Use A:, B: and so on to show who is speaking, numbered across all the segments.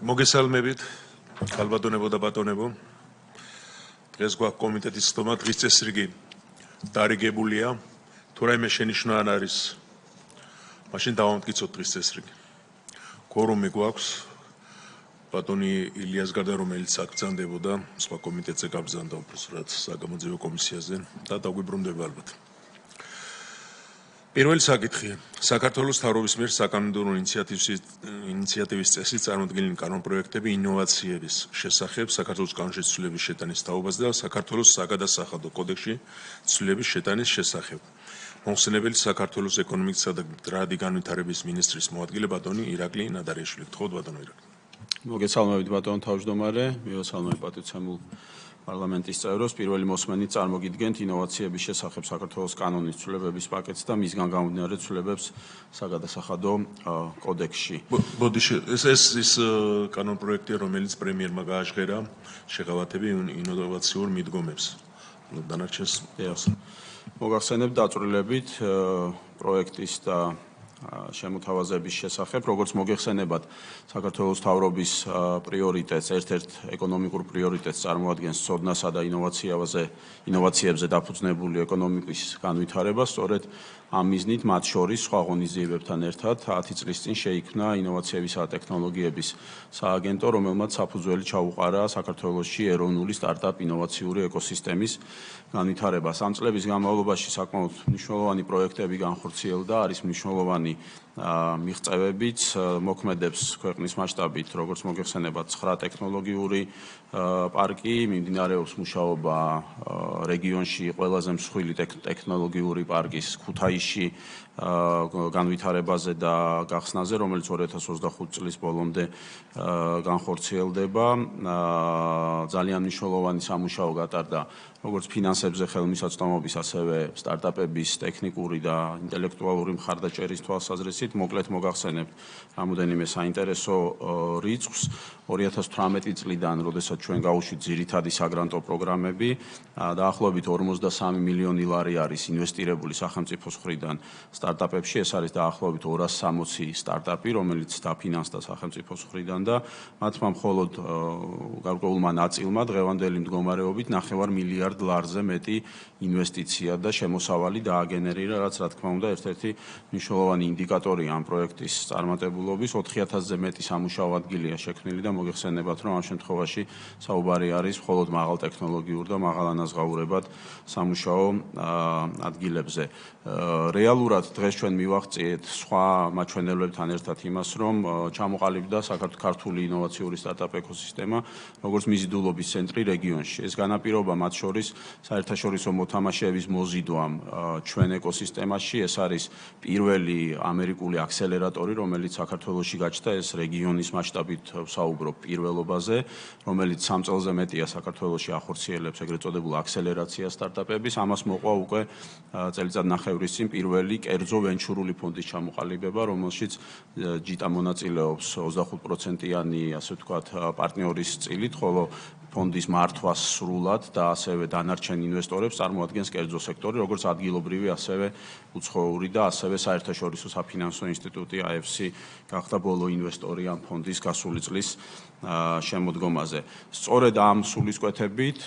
A: მოგესალმებით, ხალბატონებო და ბატონებო. დღეს გვაქვს კომიტეტის ხდომა, დღის წესრიგი დარიგებულია. თუ რაიმე შენიშვნა არ არის, მაშინ დავამტკიცოთ დღის წესრიგი. კვორუმი გვაქვს. ბატონი ილიას გარდა, რომელიც აქ ბრძანდებოდა, სხვა კომიტეტზე გაბრძანდა უბრალოდ საგამოძიებო კომისიაზე და დაგვიბრუნდება ალბათ. პირველი საკითხი. საქართველოს მთავრობის მიერ საკანონმდებლო ინიციატივის წესით წარმოდგენილი კანონპროექტები ინოვაციების შესახებ საქართველოს კანონში ცვლილების შეტანის თაობას და საქართველოს საგადასახადო კოდექსში ცვლილების შეტანის შესახებ. მოხსენებელი საქართველოს ეკონომიკისა და მდგრადი განვითარების მინისტრის მოადგილე ბატონი ირაკლი ნადარიაშვილი. გთხოვთ ბატონო ირაკლი.
B: მოგესალმებით ბატონო თავმჯდომარე, მივესალმებ პატივცემულ პარლამენტის წევრებს. პირველი მოსმენით წარმოგიდგენთ ინოვაციების შესახებ საქართველოს კანონის ცვლილებების პაკეტს და მისგან გამომდინარე ცვლილებებს საგადასახადო კოდექსში.
A: ეს კანონპროექტია, რომელიც პრემიერმა გააჟღერა შეღავათები ინოვაციურ მიდგომებს. დანარჩენს
B: მოგახსენებთ დაწვრილებით პროექტის და შემოთავაზების შესახებ, როგორც მოგეხსენებათ, საქართველოს მთავრობის პრიორიტეტს, ერთ-ერთ ეკონომიკურ პრიორიტეტს წარმოადგენს ცოდნასა და ინოვაციებზე დაფუძნებული ეკონომიკის განვითარება, სწორედ ამ მიზნით მათ შორის სხვა ღონისძიებებთან ერთად 10 წლის წინ შეიქმნა ინოვაციებისა და ტექნოლოგიების სააგენტო, რომელმაც საფუძველი ჩაუყარა საქართველოში ეროვნული სტარტაპ ინოვაციური ეკოსისტემის განვითარებას. ამ წლების განმავლობაში საკმაოდ მნიშვნელოვანი პროექტები განხორციელდა, არის მნიშვნელოვანი მიღწევებიც, მოქმედებს ქვეყნის მასშტაბით, როგორც მოგეხსენებათ, 9 ტექნოლოგიური პარკი, მიმდინარეობს მუშაობა რეგიონში ყველაზე მსხვილი ტექნოლოგიური პარკის ქუთაისში განვითარებაზე და გახსნაზე, რომელიც 2025 წლის ბოლომდე განხორციელდება. ძალიან მნიშვნელოვანი სამუშაო გატარდა როგორც ფინანსებზე ხელმისაწვდომობის, ასევე სტარტაპების ტექნიკური და ინტელექტუალური მხარდაჭერის თვალსაზრისით. მოკლედ მოგახსენებთ რამოდენიმე საინტერესო რიცხვს. 2018 წლიდან, როდესაც ჩვენ გავუშვით ძირითადი საგრანტო პროგრამები, დაახლოებით 53 მილიონი ლარი არის ინვესტირებული სახელმწიფოს მხრიდან სტარტაპებში. ეს არის დაახლოებით 260 სტარტაპი, რომელიც დაფინანსდა სახელმწიფოს მხრიდან და მათმა მხოლოდ გარკვეულმა ნაწილმა დღევანდელი მდგომარეობით 9 მილიარდ ლარზე მეტი ინვესტიცია და შემოსავალი დააგენერირა, რაც რა თქმა უნდა ერთ-ერთი მნიშვნელოვანი ინდიკატორია ამ პროექტის წარმატებულობის. 4000-ზე მეტი სამუშაო ადგილია შექმნილი და მოგეხსენებათ, რომ ამ შემთხვევაში საუბარი არის მხოლოდ მაღალ ტექნოლოგიურ და მაღალ ანაზღაურებად სამუშაო ადგილებზე. რეალურად დღეს ჩვენ მივახციეთ სხვა მაჩვენებლებთან ერთად იმას, რომ ჩამოყალიბდა ქართული ინოვაციური სტარტაპ ეკოსისტემა, როგორც მიზიდულობის ცენტრი რეგიონში. ეს განაპირობა მათ შორის საერთაშორისო მოთამაშეების მოზიდვამ ჩვენ ეკოსისტემაში. ეს არის პირველი ამერიკული აქსელერატორი, რომელიც საქართველოში გაჩნდა, ეს რეგიონის მასშტაბით ვსაუბრობ პირველობაზე, რომელიც 3 წელზე მეტია საქართველოში ახორციელებს ეგრეთ წოდებულ აქსელერაცია სტარტაპების. ამას მოყვა უკვე წელიწადნახევრის წინ პირველი კერძო ვენჩურული ფონდის ჩამოყალიბება, რომელშიც ჯიტა მონაწილეობს 25%-იანი, ასე ვთქვათ, პარტნიორის წილით, ხოლო ფონდის მართვას სრულად და ასევე დანარჩენ ინვესტორებს წარმოადგენს კერძო სექტორი, როგორც ადგილობრივი, ასევე უცხოური და ასევე საერთაშორისო საფინანსო ინსტიტუტი AFC გახდა ბოლო ინვესტორი ამ ფონდის გასული წლის შემოდგომაზე. სწორედ ამ სულისკვეთებით,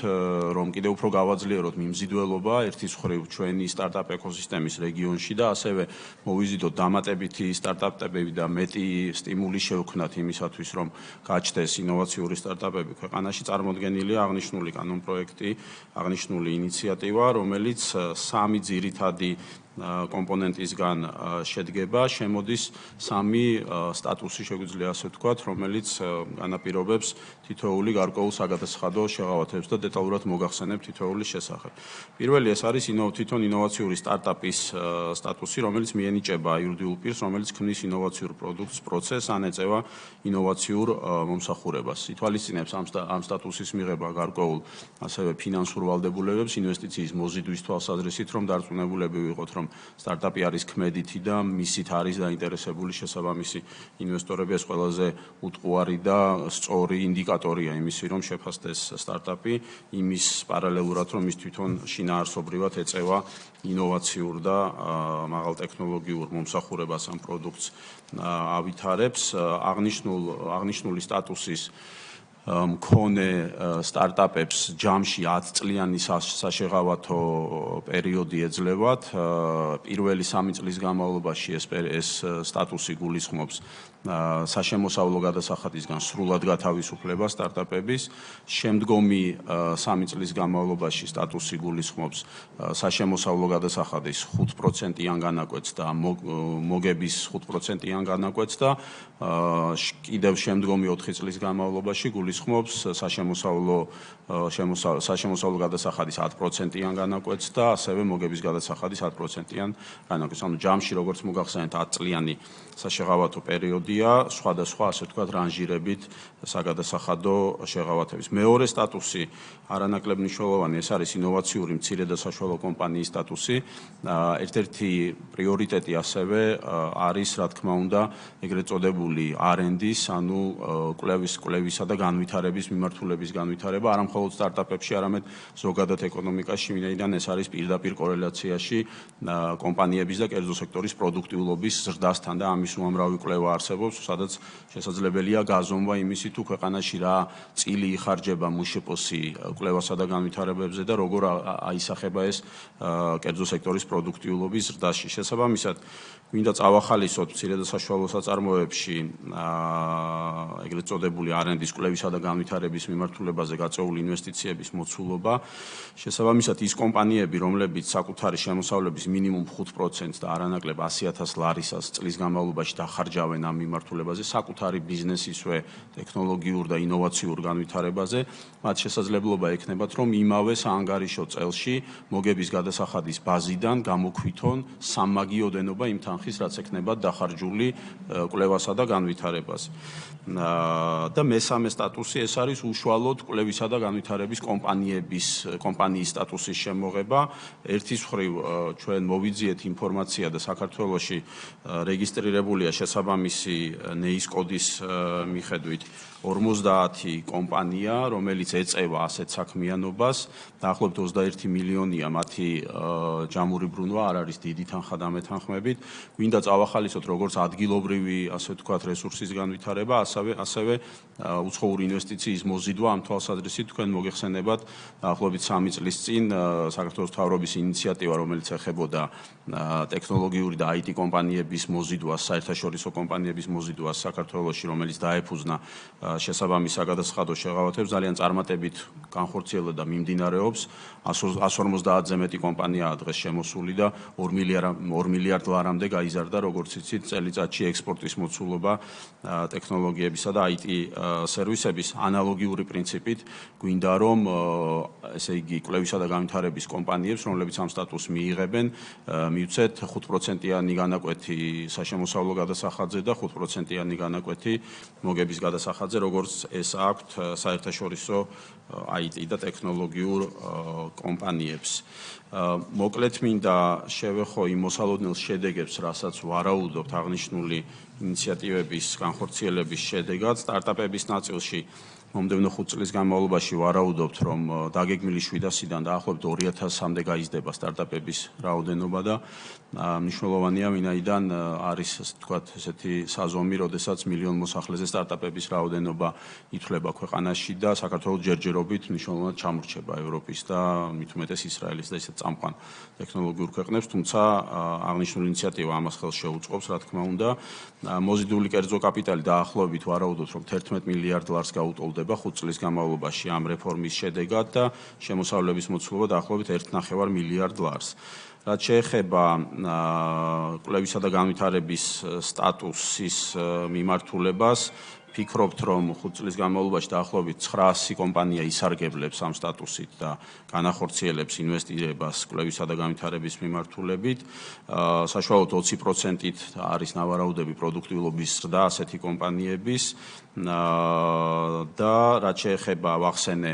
B: რომ კიდევ უფრო გავაძლიეროთ მიმზიდველობა ერთის მხრივ ჩვენი სტარტაპ ეკოსისტემის რეგიონში და ასევე მოვიზიდოთ დამატებითი სტარტაპები და მეტი სტიმული შევქმნათ იმისათვის, რომ გაჩნდეს ინოვაციური სტარტაპები ქვეყანაში, წარმოდგენილია აღნიშნული კანონპროექტი, აღნიშნული ინიციატივა, რომელიც 3 ძირითადი კომპონენტისგან შედგება, შემოდის 3 სტატუსი, შეგვიძლია ასე ვთქვათ, რომელიც განაპირობებს თითოეული გარკვეულ საგადასახადო შეღავათებს და დეტალურად მოგახსენებ თითოეულის შესახებ. პირველი ეს არის თვითონ ინოვაციური სტარტაპის სტატუსი, რომელიც მიენიჭება იურიდიულ პირს, რომელიც ქმნის ინოვაციურ პროდუქტს, პროცესს ან ეწევა ინოვაციურ მომსახურებას. ითვალისწინებს ამ სტატუსის მიღება გარკვეულ ასევე ფინანსურ ვალდებულებებს, ინვესტიციის მოზიდვის თვალსაზრისით, რომ დარწმუნებულები ვიყოთ, რომ რომ სტარტაპი არის ქმედითი და მისით არის დაინტერესებული შესაბამისი ინვესტორები. ეს ყველაზე უტყუარი და სწორი ინდიკატორია იმისი, რომ შეფასდეს სტარტაპი იმის პარალელურად, რომ ის თვითონ შინაარსობრივად ეწევა ინოვაციურ და მაღალ ტექნოლოგიურ მომსახურებას ამ პროდუქტს ავითარებს. აღნიშნული სტატუსის მქონე სტარტაპებს ჯამში 10 წლიანი საშეღავათო პერიოდი ეძლევათ. პირველი 3 წლის განმავლობაში ეს სტატუსი გულისხმობს საშემოსავლო გადასახადისგან სრულად გათავისუფლებას სტარტაპების. შემდგომი 3 წლის განმავლობაში სტატუსი გულისხმობს საშემოსავლო გადასახადის 5%-იან განაკვეთს და მოგების 5%-იან განაკვეთს და კიდევ შემდგომი 4 წლის განმავლობაში გულისხმობს საშემოსავლო გადასახადის 10%-იან განაკვეთს და ასევე მოგების გადასახადის 10%-იან განაკვეთს. ანუ ჯამში როგორც მოგახსენეთ 10 წლიანი საშეღავათო პერიოდია, სხვადასხვა ასე ვთქვათ რანჟირებით საგადასახადო შეღავათების. მეორე სტატუსი არანაკლებ მნიშვნელოვანი, ეს არის ინოვაციური მცირე და საშუალო კომპანიის სტატუსი. ერთ-ერთი პრიორიტეტი ასევე არის, რა თქმა უნდა, ეგრეთ წოდებული R&D-ის, ანუ კვლევისა და განვითარების მიმართულების განვითარება, არა მხოლოდ სტარტაპებში, არამედ ზოგადად ეკონომიკაში, ვინაიდან ეს არის პირდაპირ კორელაციაში კომპანიების და კერძო სექტორის პროდუქტიულობის ზრდასთან და ამის უამრავი კვლევა არსებობს, სადაც შესაძლებელია გაზომვა იმისი, თუ ქვეყანაში რა წილი იხარჯება მუშპ-ში კვლევასა და განვითარებებზე და როგორ აისახება ეს კერძო სექტორის პროდუქტიულობის ზრდაში. შესაბამისად, გვინდა წავახალისოთ მცირე და საშუალო საწარმოებში ეგრეთ წოდებული R&D-ის კვლევისა და განვითარების მიმართულებაზე გაწეული ინვესტიციების მოცულობა. შესაბამისად, ის კომპანიები, რომლებიც საკუთარი შემოსავლების მინიმუმ 5% და არანაკლებ 100,000 ლარისას წლის განმავლობაში დახარჯავენ ამ მიმართულებაზე, საკუთარი ბიზნესისვე ტექნოლოგიურ და ინოვაციურ განვითარებაზე, მათ შესაძლებლობა ექნებათ, რომ იმავე საანგარიშო წელში მოგების გადასახადის ბაზიდან გამოქვითონ სამმაგიოდენობა იმ თანხის, რაც ექნებათ დახარჯული კვლევასა და განვითარებაზე. და მესამე სტატუსი ეს არის უშუალოდ კვლევისა და განვითარების კომპანიის სტატუსის შემოღება. ერთის მხრივ ჩვენ მოვიძიეთ ინფორმაცია და საქართველოში რეგისტრირებულია შესაბამისი NEIS კოდის მიხედვით 50 კომპანია, რომელიც ეწევა ასეთ საქმიანობას. დაახლოებით 21 მილიონია მათი ჯამური ბრუნვა, არ არის დიდი თანხა დამეთანხმებით. გვინდა წავახალისოთ როგორც ადგილობრივი, ასე ვთქვათ, რესურსის განვითარება, ასევე უცხოური ინვესტიციის მოზიდვა. ამ თვალსაზრისით თქვენ მოგეხსენებათ დაახლოებით 3 წლის წინ საქართველოს მთავრობის ინიციატივა, რომელიც ეხებოდა ტექნოლოგიური და IT კომპანიების მოზიდვას, საერთაშორისო კომპანიების მოზიდვას საქართველოში, რომელიც დაეფუძნა შესაბამის საგადასახადო შეღავათებს, ძალიან წარმატებით განხორციელდა და მიმდინარეობს. 150-ზე მეტი კომპანიაა დღეს შემოსული და 2 მილიარდ ლარამდე გაიზარდა, როგორც იცით, წელიწადში ექსპორტის მოცულობა ტექნოლოგიებისა და IT სერვისების. ანალოგიური პრინციპით გვინდა რომ ესე იგი კვლევისა და განვითარების კომპანიებს, რომლებიც ამ სტატუსს მიიღებენ, მივცეთ 5%-იანი განაკვეთი საშემოსავლო გადასახადზე და 5%-იანი განაკვეთი მოგების გადასახადზე, როგორც ეს აქვთ საერთაშორისო IT და ტექნოლოგიურ კომპანიებს. მოკლედ მინდა შევეხო იმ მოსალოდნელ შედეგებს, რასაც ვარაუდობთ აღნიშნული ინიციატივების განხორციელების შედეგად. სტარტაპების ნაწილში მომდევნო 5 წლის განმავლობაში ვარაუდობთ, რომ დაგეგმილი 700-დან დაახლოებით 2000-მდე გაიზრდება სტარტაპების რაოდენობა და მნიშვნელოვანია, ვინაიდან არის, ასე ვთქვათ, ესეთი საზომი, როდესაც მილიონ მოსახლეზე სტარტაპების რაოდენობა ითვლება ქვეყანაში და საქართველოს ჯერჯერობით მნიშვნელოვნად ჩამორჩება ევროპის და მით უმეტეს ისრაელის და ისეთ წამყვან ტექნოლოგიურ ქვეყნებს, თუმცა აღნიშნული ინიციატივა ამას ხელს შეუწყობს, რა თქმა უნდა. მოზიდული კერძო კაპიტალი დაახლოებით ვარაუდობთ, რომ 11 მილიარდ ლარს გაუტოლდება 5 წლის განმავლობაში ამ რეფორმის შედეგად და შემოსავლების მოცულობა დაახლოებით 1,5 მილიარდ ლარს. რაც შეეხება კვლევისა და განვითარების სტატუსის მიმართულებას, ფიქრობთ, რომ 5 წლის განმავლობაში დაახლოებით 900 კომპანია ისარგებლებს ამ სტატუსით და განახორციელებს ინვესტირებას კვლევისა და განვითარების მიმართულებით. საშუალოდ 20%-ით არის ნავარაუდები პროდუქტიულობის ზრდა ასეთი კომპანიების და რაც შეეხება ვახსენე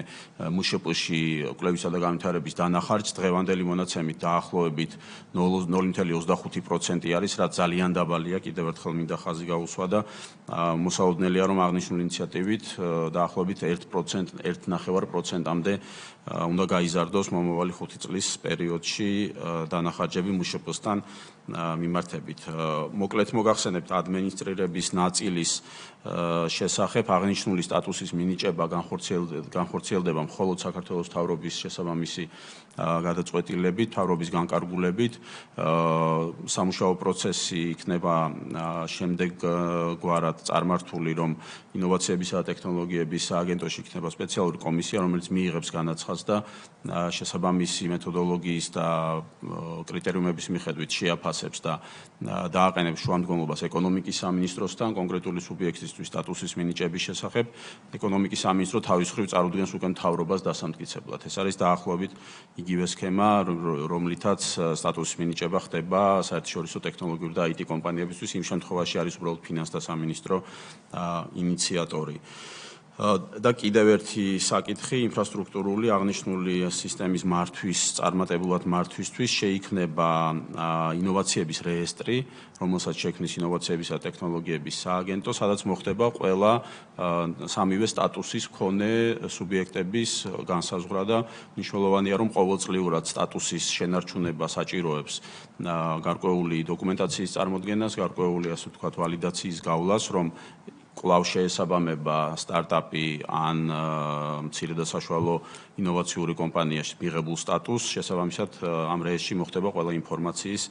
B: მუშპ-ში კვლევისა და განვითარების დანახარჯს, დღევანდელი მონაცემით დაახლოებით 0.25% არის, რაც ძალიან დაბალია, კიდევ ერთხელ მინდა ხაზი გაუსვა და მოსაოდნელია, რომ აღნიშნული ინიციატივით დაახლოებით 1.5%-მდე უნდა გაიზარდოს მომავალი 5 წლის პერიოდში დანახარჯები მუშპ-სთან მიმართებით. მოკლედ მოგახსენებთ ადმინისტრირების ნაწილის შესახებ აღნიშნული სტატუსის მინიჭება განხორციელდება მხოლოდ საქართველოს მთავრობის შესაბამისი გადაწყვეტილებით, მთავრობის განკარგულებით. სამუშაო პროცესი იქნება შემდეგგვარად წარმართული, რომ ინოვაციებისა და ტექნოლოგიების სააგენტოში იქნება სპეციალური კომისია, რომელიც მიიღებს განაცხადს და შესაბამისი მეთოდოლოგიის და კრიტერიუმების მიხედვით შეაფასებს და დააყენებს შუამდგომლობას ეკონომიკის სამინისტროსთან კონკრეტული სუბიექტისთვის სტატუსის მინიჭების შესახებ. ეკონომიკის სამინისტრო თავის მხრივ წარუდგენს უკვე მთავრობას დასამტკიცებლად. ეს არის დაახლოებით იგივე სქემა, რომლითაც სტატუსის მინიჭება ხდება საერთაშორისო ტექნოლოგიური და IT კომპანიებისთვის, იმ შემთხვევაში არის უბრალოდ ფინანსთა სამინისტრო ინიციატორი. და კიდევ ერთი საკითხი, ინფრასტრუქტურული აღნიშნული სისტემის მართვის, წარმატებულად მართვისთვის შეიქმნება ინოვაციების რეესტრი, რომელსაც შექმნის ინოვაციებისა და ტექნოლოგიების სააგენტო, სადაც მოხდება ყველა სამივე სტატუსის მქონე სუბიექტების განსაზღვრა და მნიშვნელოვანია, რომ ყოველწლიურად სტატუსის შენარჩუნება საჭიროებს გარკვეული დოკუმენტაციის წარმოდგენას, გარკვეული ასე ვთქვათ ვალიდაციის გავლას, რომ კვლავ შეესაბამება სტარტაპი ან მცირე და საშუალო ინოვაციური კომპანიაში მიღებულ სტატუსს, შესაბამისად ამ რეესტრში მოხდება ყველა ინფორმაციის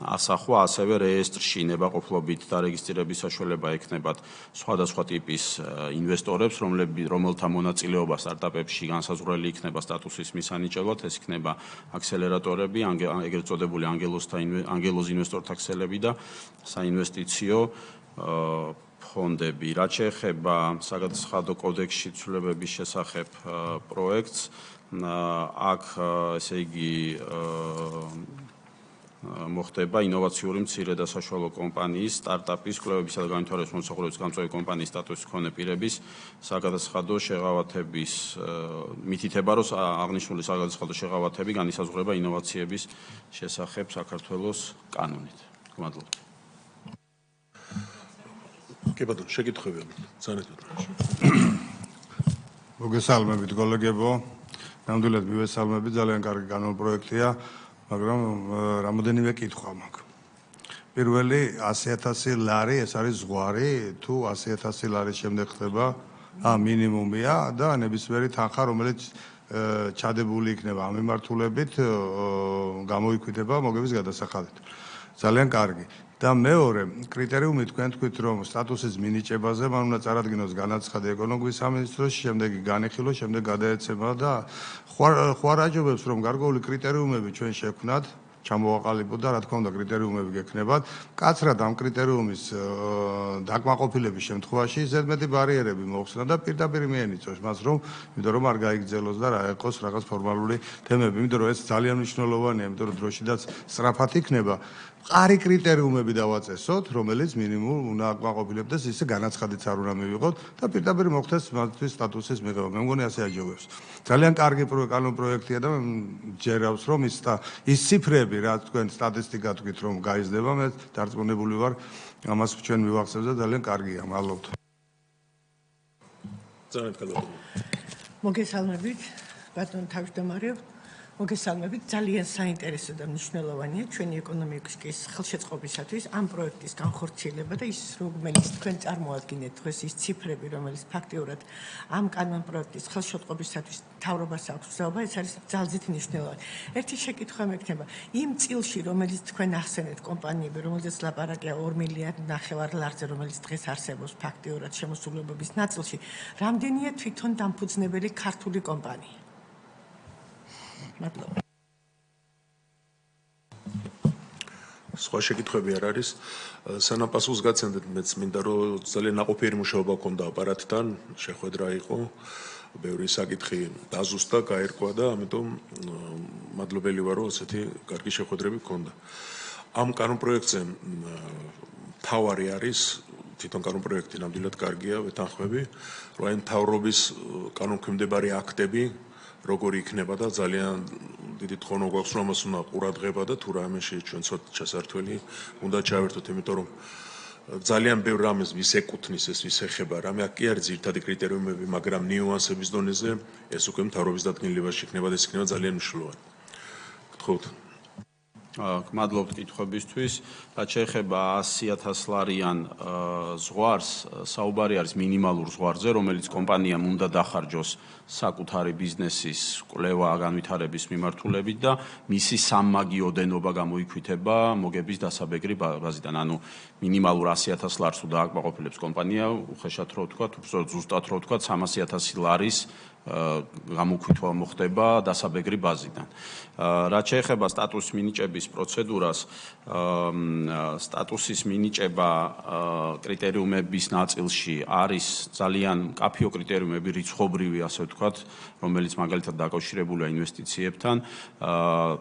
B: ასახვა, ასევე რეესტრში ნებაყოფლობით დარეგისტრირების საშუალება ექნებათ სხვადასხვა ტიპის ინვესტორებს, რომელთა მონაწილეობა სტარტაპებში განსაზღვრელი იქნება სტატუსის მისანიჭებლად, ეს იქნება აქსელერატორები, ეგრეთ წოდებული ანგელოზ ინვესტორთა ქსელები და საინვესტიციო ფონდები. რაც შეეხება საგადასახადო კოდექსში ცვლილებების შესახებ პროექტს, აქ ესე იგი მოხდება ინოვაციური მცირე და საშუალო კომპანიის, სტარტაპის, კვლევებისა და განვითარების მომსახურების გამწვევი კომპანიის სტატუსის მქონე პირების საგადასახადო შეღავათების მითითება, რომ აღნიშნული საგადასახადო შეღავათები განისაზღვრება ინოვაციების შესახებ საქართველოს კანონით. მადლობა.
A: კი ბატონო, შეკითხვები ძანეთოთ.
C: მოგესალმებით გოლეგებო. ნამდვილად მივესალმებით, ძალიან კარგი კანონპროექტია, მაგრამ რამოდენიმე კითხვა მაქვს. პირველი 100,000 ლარი, ეს არის ზღვარი, თუ 100,000 ლარის შემდეგ ხდება მინიმუმია და ნებისმიერი თანხა, რომელიც ჩადებული იქნება ამ მიმართულებით, გამოიკვლიდება მოგების გადასახადით. ძალიან კარგი. და მეორე კრიტერიუმი თქვენ თქვით, რომ სტატუსის მინიჭებაზე მან უნდა წარადგინოს განაცხადი ეკონომიკის სამინისტროში, შემდეგ განეხილოს, შემდეგ გადაეცემა და ხوار აჯობებს, რომ გარკვეული კრიტერიუმები ჩვენ შექმნათ, ჩამოვაყალიბოთ და რა თქმა უნდა კრიტერიუმები გექნებათ. კაცრად ამ კრიტერიუმის დაკმაყოფილების შემთხვევაში ზედმეტი ბარიერები მოხსნა და პირდაპირ მიენიწოს მას, იმიტომ რომ არ გაიგრძელოს და რა ეყოს რაღაც ფორმალური თემები, იმიტომ რომ ეს ძალიან მნიშვნელოვანია, იმიტომ რომ დროშიდაც სწრაფად იქნება. მყარი კრიტერიუმები დავაწესოთ, რომელიც მინიმუმ უნდა აკმაყოფილებდეს, ისე განაცხადიც არ უნდა მივიღოთ და პირდაპირ მოხდეს მათთვის სტატუსის მიღება. მე მგონი ასე აჯობებს. ძალიან კარგი კანონპროექტია და ჯერავს, რომ ის ციფრები, რაც თქვენ სტატისტიკა თქვით, რომ გაიზრდება, მე დარწმუნებული ვარ, ამას ჩვენ მივახსენებთ და ძალიან კარგია. მადლობთ.
A: ძალიან კარგი.
D: მოგესალმებით, ბატონო თავმჯდომარე. მოგესალმებით, ძალიან საინტერესო და მნიშვნელოვანია ჩვენი ეკონომიკის ხელშეწყობისათვის ამ პროექტის განხორციელება და ის რომელიც თქვენ წარმოადგენთ დღეს ის ციფრები, რომელიც ფაქტიურად ამ კანონპროექტის ხელშეწყობისათვის მთავრობას აქვს გზაობა, ეს არის ძალზედ მნიშვნელოვანი. ერთი შეკითხვა მექნება, იმ წილში, რომელიც თქვენ ახსენეთ კომპანიები, რომელზეც ლაპარაკია 2,5 მილიარდ ლარზე, რომელიც დღეს არსებობს ფაქტიურად შემოსრულებების ნაწილში, რამდენია თვითონ დამფუძნებელი ქართული კომპანია?
A: სხვა შეკითხვები არ არის. სანამ პასუხს გაცემდეთ, მეც მინდა რომ ძალიან ნაყოფიერი მუშაობა გქონდა აპარატთან, შეხვედრა იყო, ბევრი საკითხი დაზუსტა, გაერკვა და ამიტომ მადლობელი ვარ, რომ ასეთი კარგი შეხვედრები გქონდა. ამ კანონპროექტზე თავარი არის, თვითონ კანონპროექტი ნამდვილად კარგია, ვეთანხმები, რომ აი მთავრობის კანონქვემდებარე აქტები როგორი იქნება და ძალიან დიდი თხოვნო გვაქვს რომ ამას უნდა ყურადღება და თუ რამეში ჩვენ ცოტა ჩასართველი უნდა ჩავერთოთ, იმიტომ რომ ძალიან ბევრ რამეს ვის ეკუთვნის ეს ვის ეხება, რამე აქ კი არის ძირითადი კრიტერიუმები, მაგრამ ნიუანსების დონეზე ეს უკვე მთავრობის დადგენილებაში იქნება და ეს იქნება ძალიან მნიშვნელოვანი. გთხოვთ.
B: გმადლობთ კითხვებისთვის. რაც შეეხება 100,000 ლარიან ზღვარს, საუბარი არის მინიმალურ ზღვარზე, რომელიც კომპანიამ უნდა დახარჯოს საკუთარი ბიზნესის კვლევა განვითარების მიმართულებით და მისი სამმაგი ოდენობა გამოიქვითება მოგების დასაბეგრი ბაზიდან. ანუ მინიმალურ 100,000 ლარს თუ დააკმაყოფილებს კომპანია, უხეშად რო ვთქვა, ზუსტად რო ვთქვა, 300,000 ლარის გამოქვითვა მოხდება დასაბეგრი ბაზიდან. რაც შეეხება სტატუს მინიჭების პროცედურას, სტატუსის მინიჭება კრიტერიუმების ნაწილში არის ძალიან მკაფიო კრიტერიუმები, რიცხობრივი, ასე ვთქვათ, რომელიც მაგალითად დაკავშირებულია ინვესტიციებთან,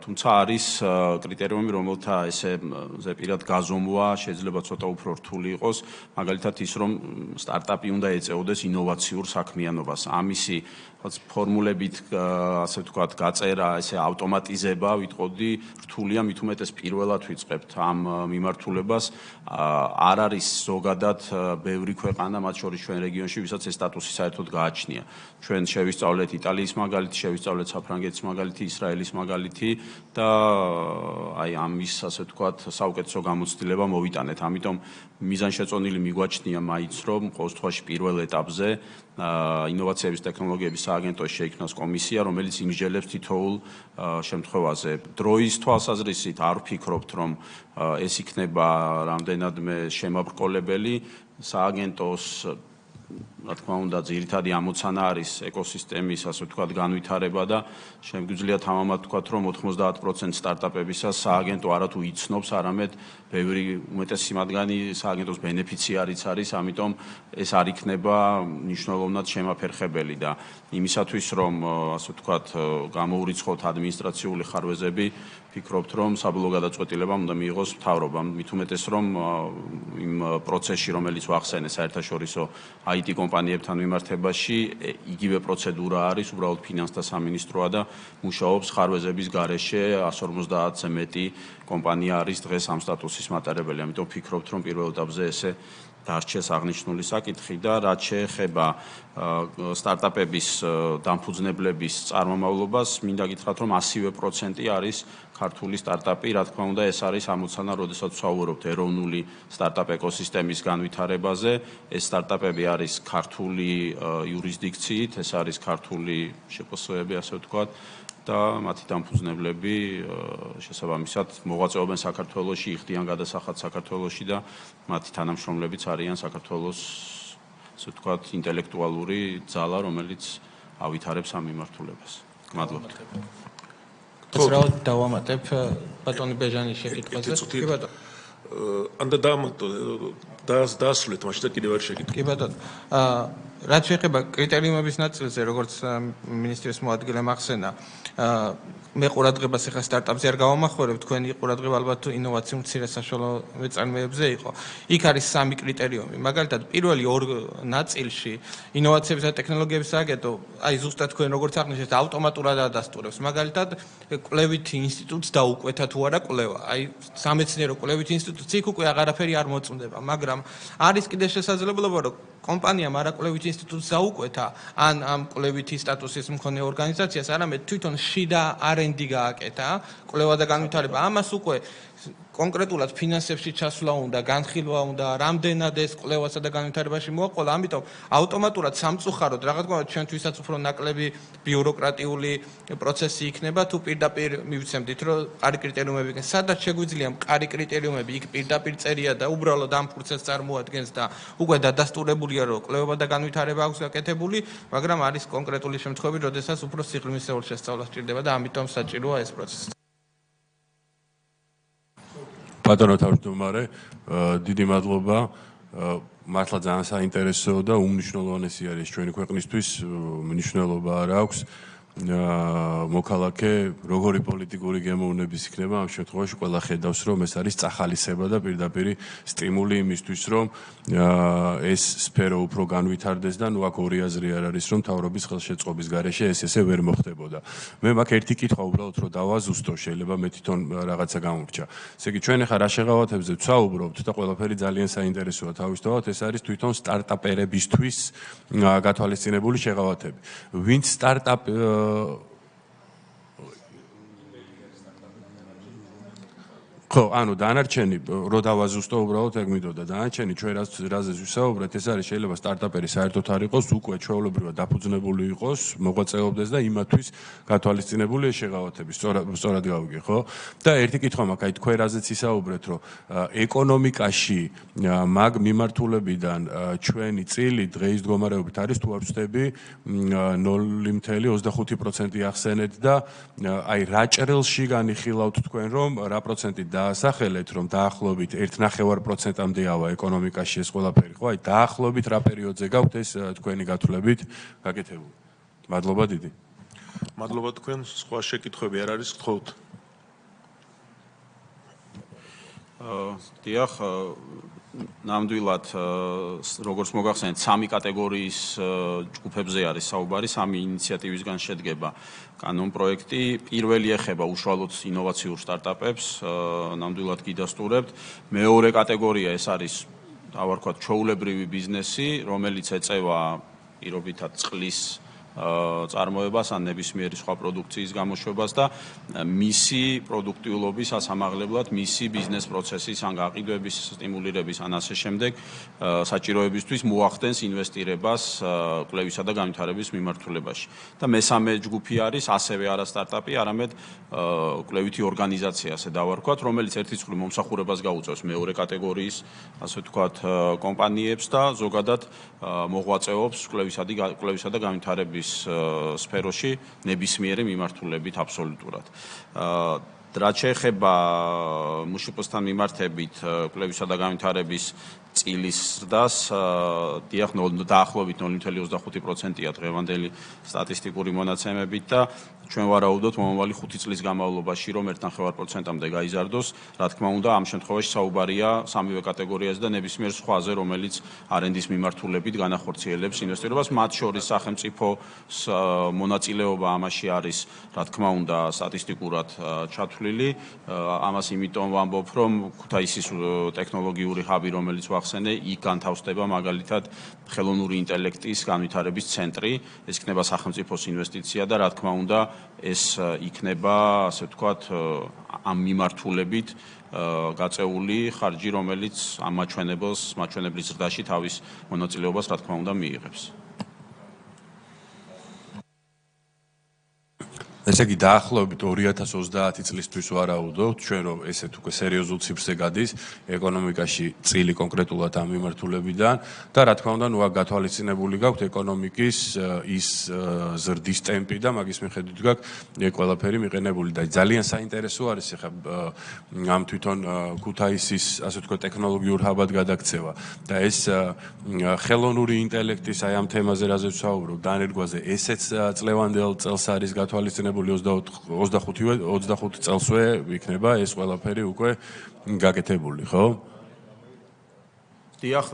B: თუმცა არის კრიტერიუმები, რომელთა ესე ზეპირად გაზომვა შეიძლება ცოტა უფრო რთული იყოს, მაგალითად ის, რომ სტარტაპი უნდა ეწეოდეს ინოვაციურ საქმიანობას. ამისი ფორმულებით, ასე ვთქვათ, გაწერა, ესე ავტომატიზება, ვიტყოდი, რთულია, მით უმეტეს პირველად ვიწყებთ ამ მიმართულებას. არ არის ზოგადად ბევრი ქვეყანა, მათ შორის ჩვენ რეგიონში, ვისაც ეს სტატუსი საერთოდ გააჩნია. ჩვენ შევისწავლეთ იტალიის მაგალითი, შევისწავლეთ საფრანგეთის მაგალითი, ისრაელის მაგალითი და აი ამის, ასე ვთქვათ, საუკეთესო გამოცდილება მოვიტანეთ. ამიტომ მიზანშეწონილი მიგვაჩნია მაინც, რომ ყოველ შემთხვევაში პირველ ეტაპზე ინოვაციების ტექნოლოგიების სააგენტოში შეიქმნას კომისია, რომელიც იმსჯელებს თითოეულ შემთხვევაზე. დროის თვალსაზრისით არ ვფიქრობთ, რომ ეს იქნება რამდენადმე შემაბრკოლებელი. სააგენტოს რა თქმა უნდა, ძირითადი ამოცანა არის ეკოსისტემის, ასე ვთქვათ, განვითარება და შემიძლია თამამად ვთქვათ, რომ 90% სტარტაპებისას სააგენტო არათუ იცნობს, არამედ ბევრი უმეტესი მათგანი სააგენტოს ბენეფიციარიც არის, ამიტომ ეს არ იქნება მნიშვნელოვნად შემაფერხებელი და იმისათვის, რომ ასე ვთქვათ, გამოურიცხოთ ადმინისტრაციული ხარვეზები, ვფიქრობთ, რომ საბოლოო გადაწყვეტილება უნდა მიიღოს მთავრობამ, მით უმეტეს, რომ იმ პროცესში, რომელიც ვახსენე საერთაშორისო IT კომპანიებთან მიმართებაში, იგივე პროცედურა არის, უბრალოდ ფინანსთა სამინისტროა და მუშაობს ხარვეზების გარეშე 150-ზე მეტი კომპანია არის დღეს ამ სტატუსის მატარებელი. ამიტომ ვფიქრობთ, რომ პირველ ეტაპზე ესე დარჩეს აღნიშნული საკითხი და რაც შეეხება სტარტაპების დამფუძნებლების წარმომავლობას, მინდა გითხრათ, რომ 100% არის ქართული სტარტაპი, რა თქმა უნდა, ეს არის ამოცანა, როდესაც ვსაუბრობთ ეროვნული სტარტაპ ეკოსისტემის განვითარებაზე. ეს სტარტაპები არის ქართული იურისდიქციით, ეს არის ქართული შეფასებები, ასე ვთქვათ, და მათი დამფუძნებლები შესაბამისად მოღვაწეობენ საქართველოში, იხდიან გადასახადს საქართველოში და მათი თანამშრომლებიც არიან საქართველოს, ასე ვთქვათ, ინტელექტუალური ძალა, რომელიც ავითარებს ამ მიმართულებას. გმადლობთ.
E: ეს რა დავამატებ ბატონი ბეჟანის შეკითხვაზე. კი ბატონო.
A: ანდა დაასრულეთ მაშინ და კიდევ არის შეკითხვა.
E: კი ბატონო. რაც შეეხება კრიტერიუმების ნაწილზე, როგორც მინისტრის მოადგილემ ახსენა, მე ყურადღებას ახლა სტარტაპზე არ გავამახვილებ, თქვენი ყურადღება ალბათ ინოვაციურ მცირე საშუალო მეწარმეებზე იყო. იქ არის 3 კრიტერიუმი. მაგალითად, პირველი 2 ნაწილში ინოვაციების და ტექნოლოგიების სააგენტო, აი ზუსტად თქვენ როგორც აღნიშნეთ, ავტომატურად ადასტურებს. მაგალითად, კვლევითი ინსტიტუტს დაუკვეთა თუ არა კვლევა. აი სამეცნიერო კვლევითი ინსტიტუტს იქ უკვე აღარაფერი არ მოწმდება, მაგრამ არის კიდე შესაძლებლობა, რომ კომპანიამ არაკვლევითი ინსტიტუტს დაუკვეთა ან ამ კვლევითი სტატუსის მქონე ორგანიზაციას, არამედ თვითონ შიდა R&D გააკეთა, კვლევა და განვითარება. ამას უკვე კონკრეტულად ფინანსებში ჩასვლა უნდა, განხილვა უნდა, რამდენად ეს კვლევასა და განვითარებაში მოაყოლა, ამიტომ ავტომატურად სამწუხაროდ რაღაცნაირად ჩვენთვისაც უფრო ნაკლები ბიუროკრატიული პროცესი იქნება, თუ პირდაპირ მივცემდით, რომ კარი კრიტერიუმები იქნება. სადაც შეგვიძლია კარი კრიტერიუმები იქ პირდაპირ წერია და უბრალოდ ამ ფურცელს წარმოადგენს და უკვე დადასტურებულია, რომ კვლევა და განვითარება აქვს გაკეთებული, მაგრამ არის კონკრეტული შემთხვევები, როდესაც უფრო სიღრმისეულ შესწავლა სჭირდება და ამიტომ საჭიროა ეს პროცესი.
F: ბატონო თავმჯდომარე, დიდი მადლობა. მართლა ძალიან საინტერესოა და უმნიშვნელოვანესი არის ჩვენი ქვეყნისთვის, მნიშვნელობა არ აქვს. მოქალაქე როგორი პოლიტიკური გემოვნების იქნება ამ შემთხვევაში ყველა ხედავს რომ ეს არის წახალისება და პირდაპირ სტიმული იმისთვის რომ ეს სფერო უფრო განვითარდეს და ნუ აქ ორი აზრი არ არის რომ თავრობის ხელშეწყობის გარეშე ესე ვერ მოხდებოდა. მე მაქვს ერთი კითხვა უბრალოდ რომ დავაზუსტო, შეიძლება მე თვითონ რაღაცა გამორჩა. ესე იგი ჩვენ ახლა რა შეღავათებზე ვსაუბრობთ და ყველაფერი ძალიან საინტერესოა თავისთავად, ეს არის თვითონ სტარტაპერებისთვის გათვალისწინებული შეღავათები. ვინც სტარტაპ ხო, ანუ დანარჩენი რო დავაზუსტო უბრალოდ ეგ მინდოდა დანარჩენი ჩვენ რაზეც ვისაუბრეთ ეს არის შეიძლება სტარტაპერი საერთოდ არ იყოს უკვე ჩვეულებრივად დაფუძნებული იყოს მოღვაწეობდეს და იმათვის გათვალისწინებული ეს შეღავათები სწორად გავიგე ხო და ერთი კითხვა მაქვს აი თქვენ რაზეც ისაუბრეთ რომ ეკონომიკაში მაგ მიმართულებიდან ჩვენი წილი დღეის მდგომარეობით არის თუ არ ვწდები 0.25% ახსენეთ და აი რა ჭრილში განიხილავთ თქვენ რომ რა პროცენტი დაასახელეთ რომ დაახლოებით 1.5%-მდე ავა ეკონომიკაში ეს ყველაფერი ხო აი დაახლოებით რა პერიოდზე გაქვთ ეს თქვენი გათვლებით გაკეთებული. მადლობა დიდი.
A: მადლობა თქვენ, სხვა შეკითხვები არ არის, გთხოვთ.
B: დიახ, ნამდვილად როგორც მოგახსენეთ, სამი კატეგორიის ჯგუფებზე არის საუბარი, სამი ინიციატივისგან შედგება კანონპროექტი. პირველი ეხება უშუალოდ ინოვაციურ სტარტაპებს, ნამდვილად გიდასტურებთ. მეორე კატეგორია ეს არის, დავარქვათ, ჩვეულებრივი ბიზნესი, რომელიც ეწევა პირობითად წყლის წარმოებას ან ნებისმიერი სხვა პროდუქციის გამოშვებას და მისი პროდუქტიულობის ასამაღლებლად, მისი ბიზნეს პროცესის ან გაყიდვების სტიმულირების ან ასე შემდეგ საჭიროებისთვის მოახდენს ინვესტირებას კვლევისა და განვითარების მიმართულებაში. და მესამე ჯგუფი არის ასევე არა სტარტაპი, არამედ კვლევითი ორგანიზაცია, ასე დავარქვათ, რომელიც ერთი წყლის მომსახურებას გაუწევს მეორე კატეგორიის, ასე ვთქვათ, კომპანიებს და ზოგადად მოღვაწეობს კვლევისა და განვითარების სფეროში ნებისმიერი მიმართულებით აბსოლუტურად. რაც შეეხება მუშპ-თან მიმართებით კვლევისა და განვითარების წილის ზრდას, დიახ, დაახლოებით 0.25%-ია დღევანდელი სტატისტიკური მონაცემებით და ჩვენ ვარაუდობთ მომავალი 5 წლის განმავლობაში რომ 1.5%-მდე გაიზარდოს. რა თქმა უნდა, ამ შემთხვევაში საუბარია სამივე კატეგორიაზე და ნებისმიერ სხვაზე, რომელიც R&D-ის მიმართულებით განახორციელებს ინვესტირებას. მათ შორის სახელმწიფოს მონაწილეობა ამაში არის, რა თქმა უნდა, სტატისტიკურად ჩათვლილი. ამას იმიტომ ვამბობ, რომ ქუთაისის ტექნოლოგიური ჰაბი, რომელიც ვახსენე, იქ განთავსდება მაგალითად ხელოვნური ინტელექტის განვითარების ცენტრი. ეს იქნება სახელმწიფოს ინვესტიცია და რა თქმა უნდა, ეს იქნება, ასე ვთქვათ, ამ მიმართულებით გაწეული ხარჯი, რომელიც ამ მაჩვენებლის ზრდაში თავის მონაწილეობას, რა თქმა უნდა, მიიღებს.
F: ესე იგი დაახლოებით 2030 წლისთვის ვარაუდობთ ჩვენ რომ ესეთ უკვე სერიოზულ ციფრზე გადის ეკონომიკაში წილი კონკრეტულად ამ მიმართულებიდან და რა თქმა უნდა ნუ აქ გათვალისწინებული გაქვთ ეკონომიკის ის ზრდის ტემპი და მაგის მიხედვით გაქვთ ეს ყველაფერი მიყენებული და ძალიან საინტერესო არის ახლა ამ თვითონ ქუთაისის ასე ვთქვათ ტექნოლოგიურ ჰაბად გადაქცევა და ეს ხელოვნური ინტელექტის აი ამ თემაზე რაზეც ვსაუბრობ დანერგვაზე ესეც წლევანდელ წელს არის გათვალისწინებული 25 წელსვე იქნება ეს ყველაფერი უკვე გაკეთებული, ხო?
B: დიახ,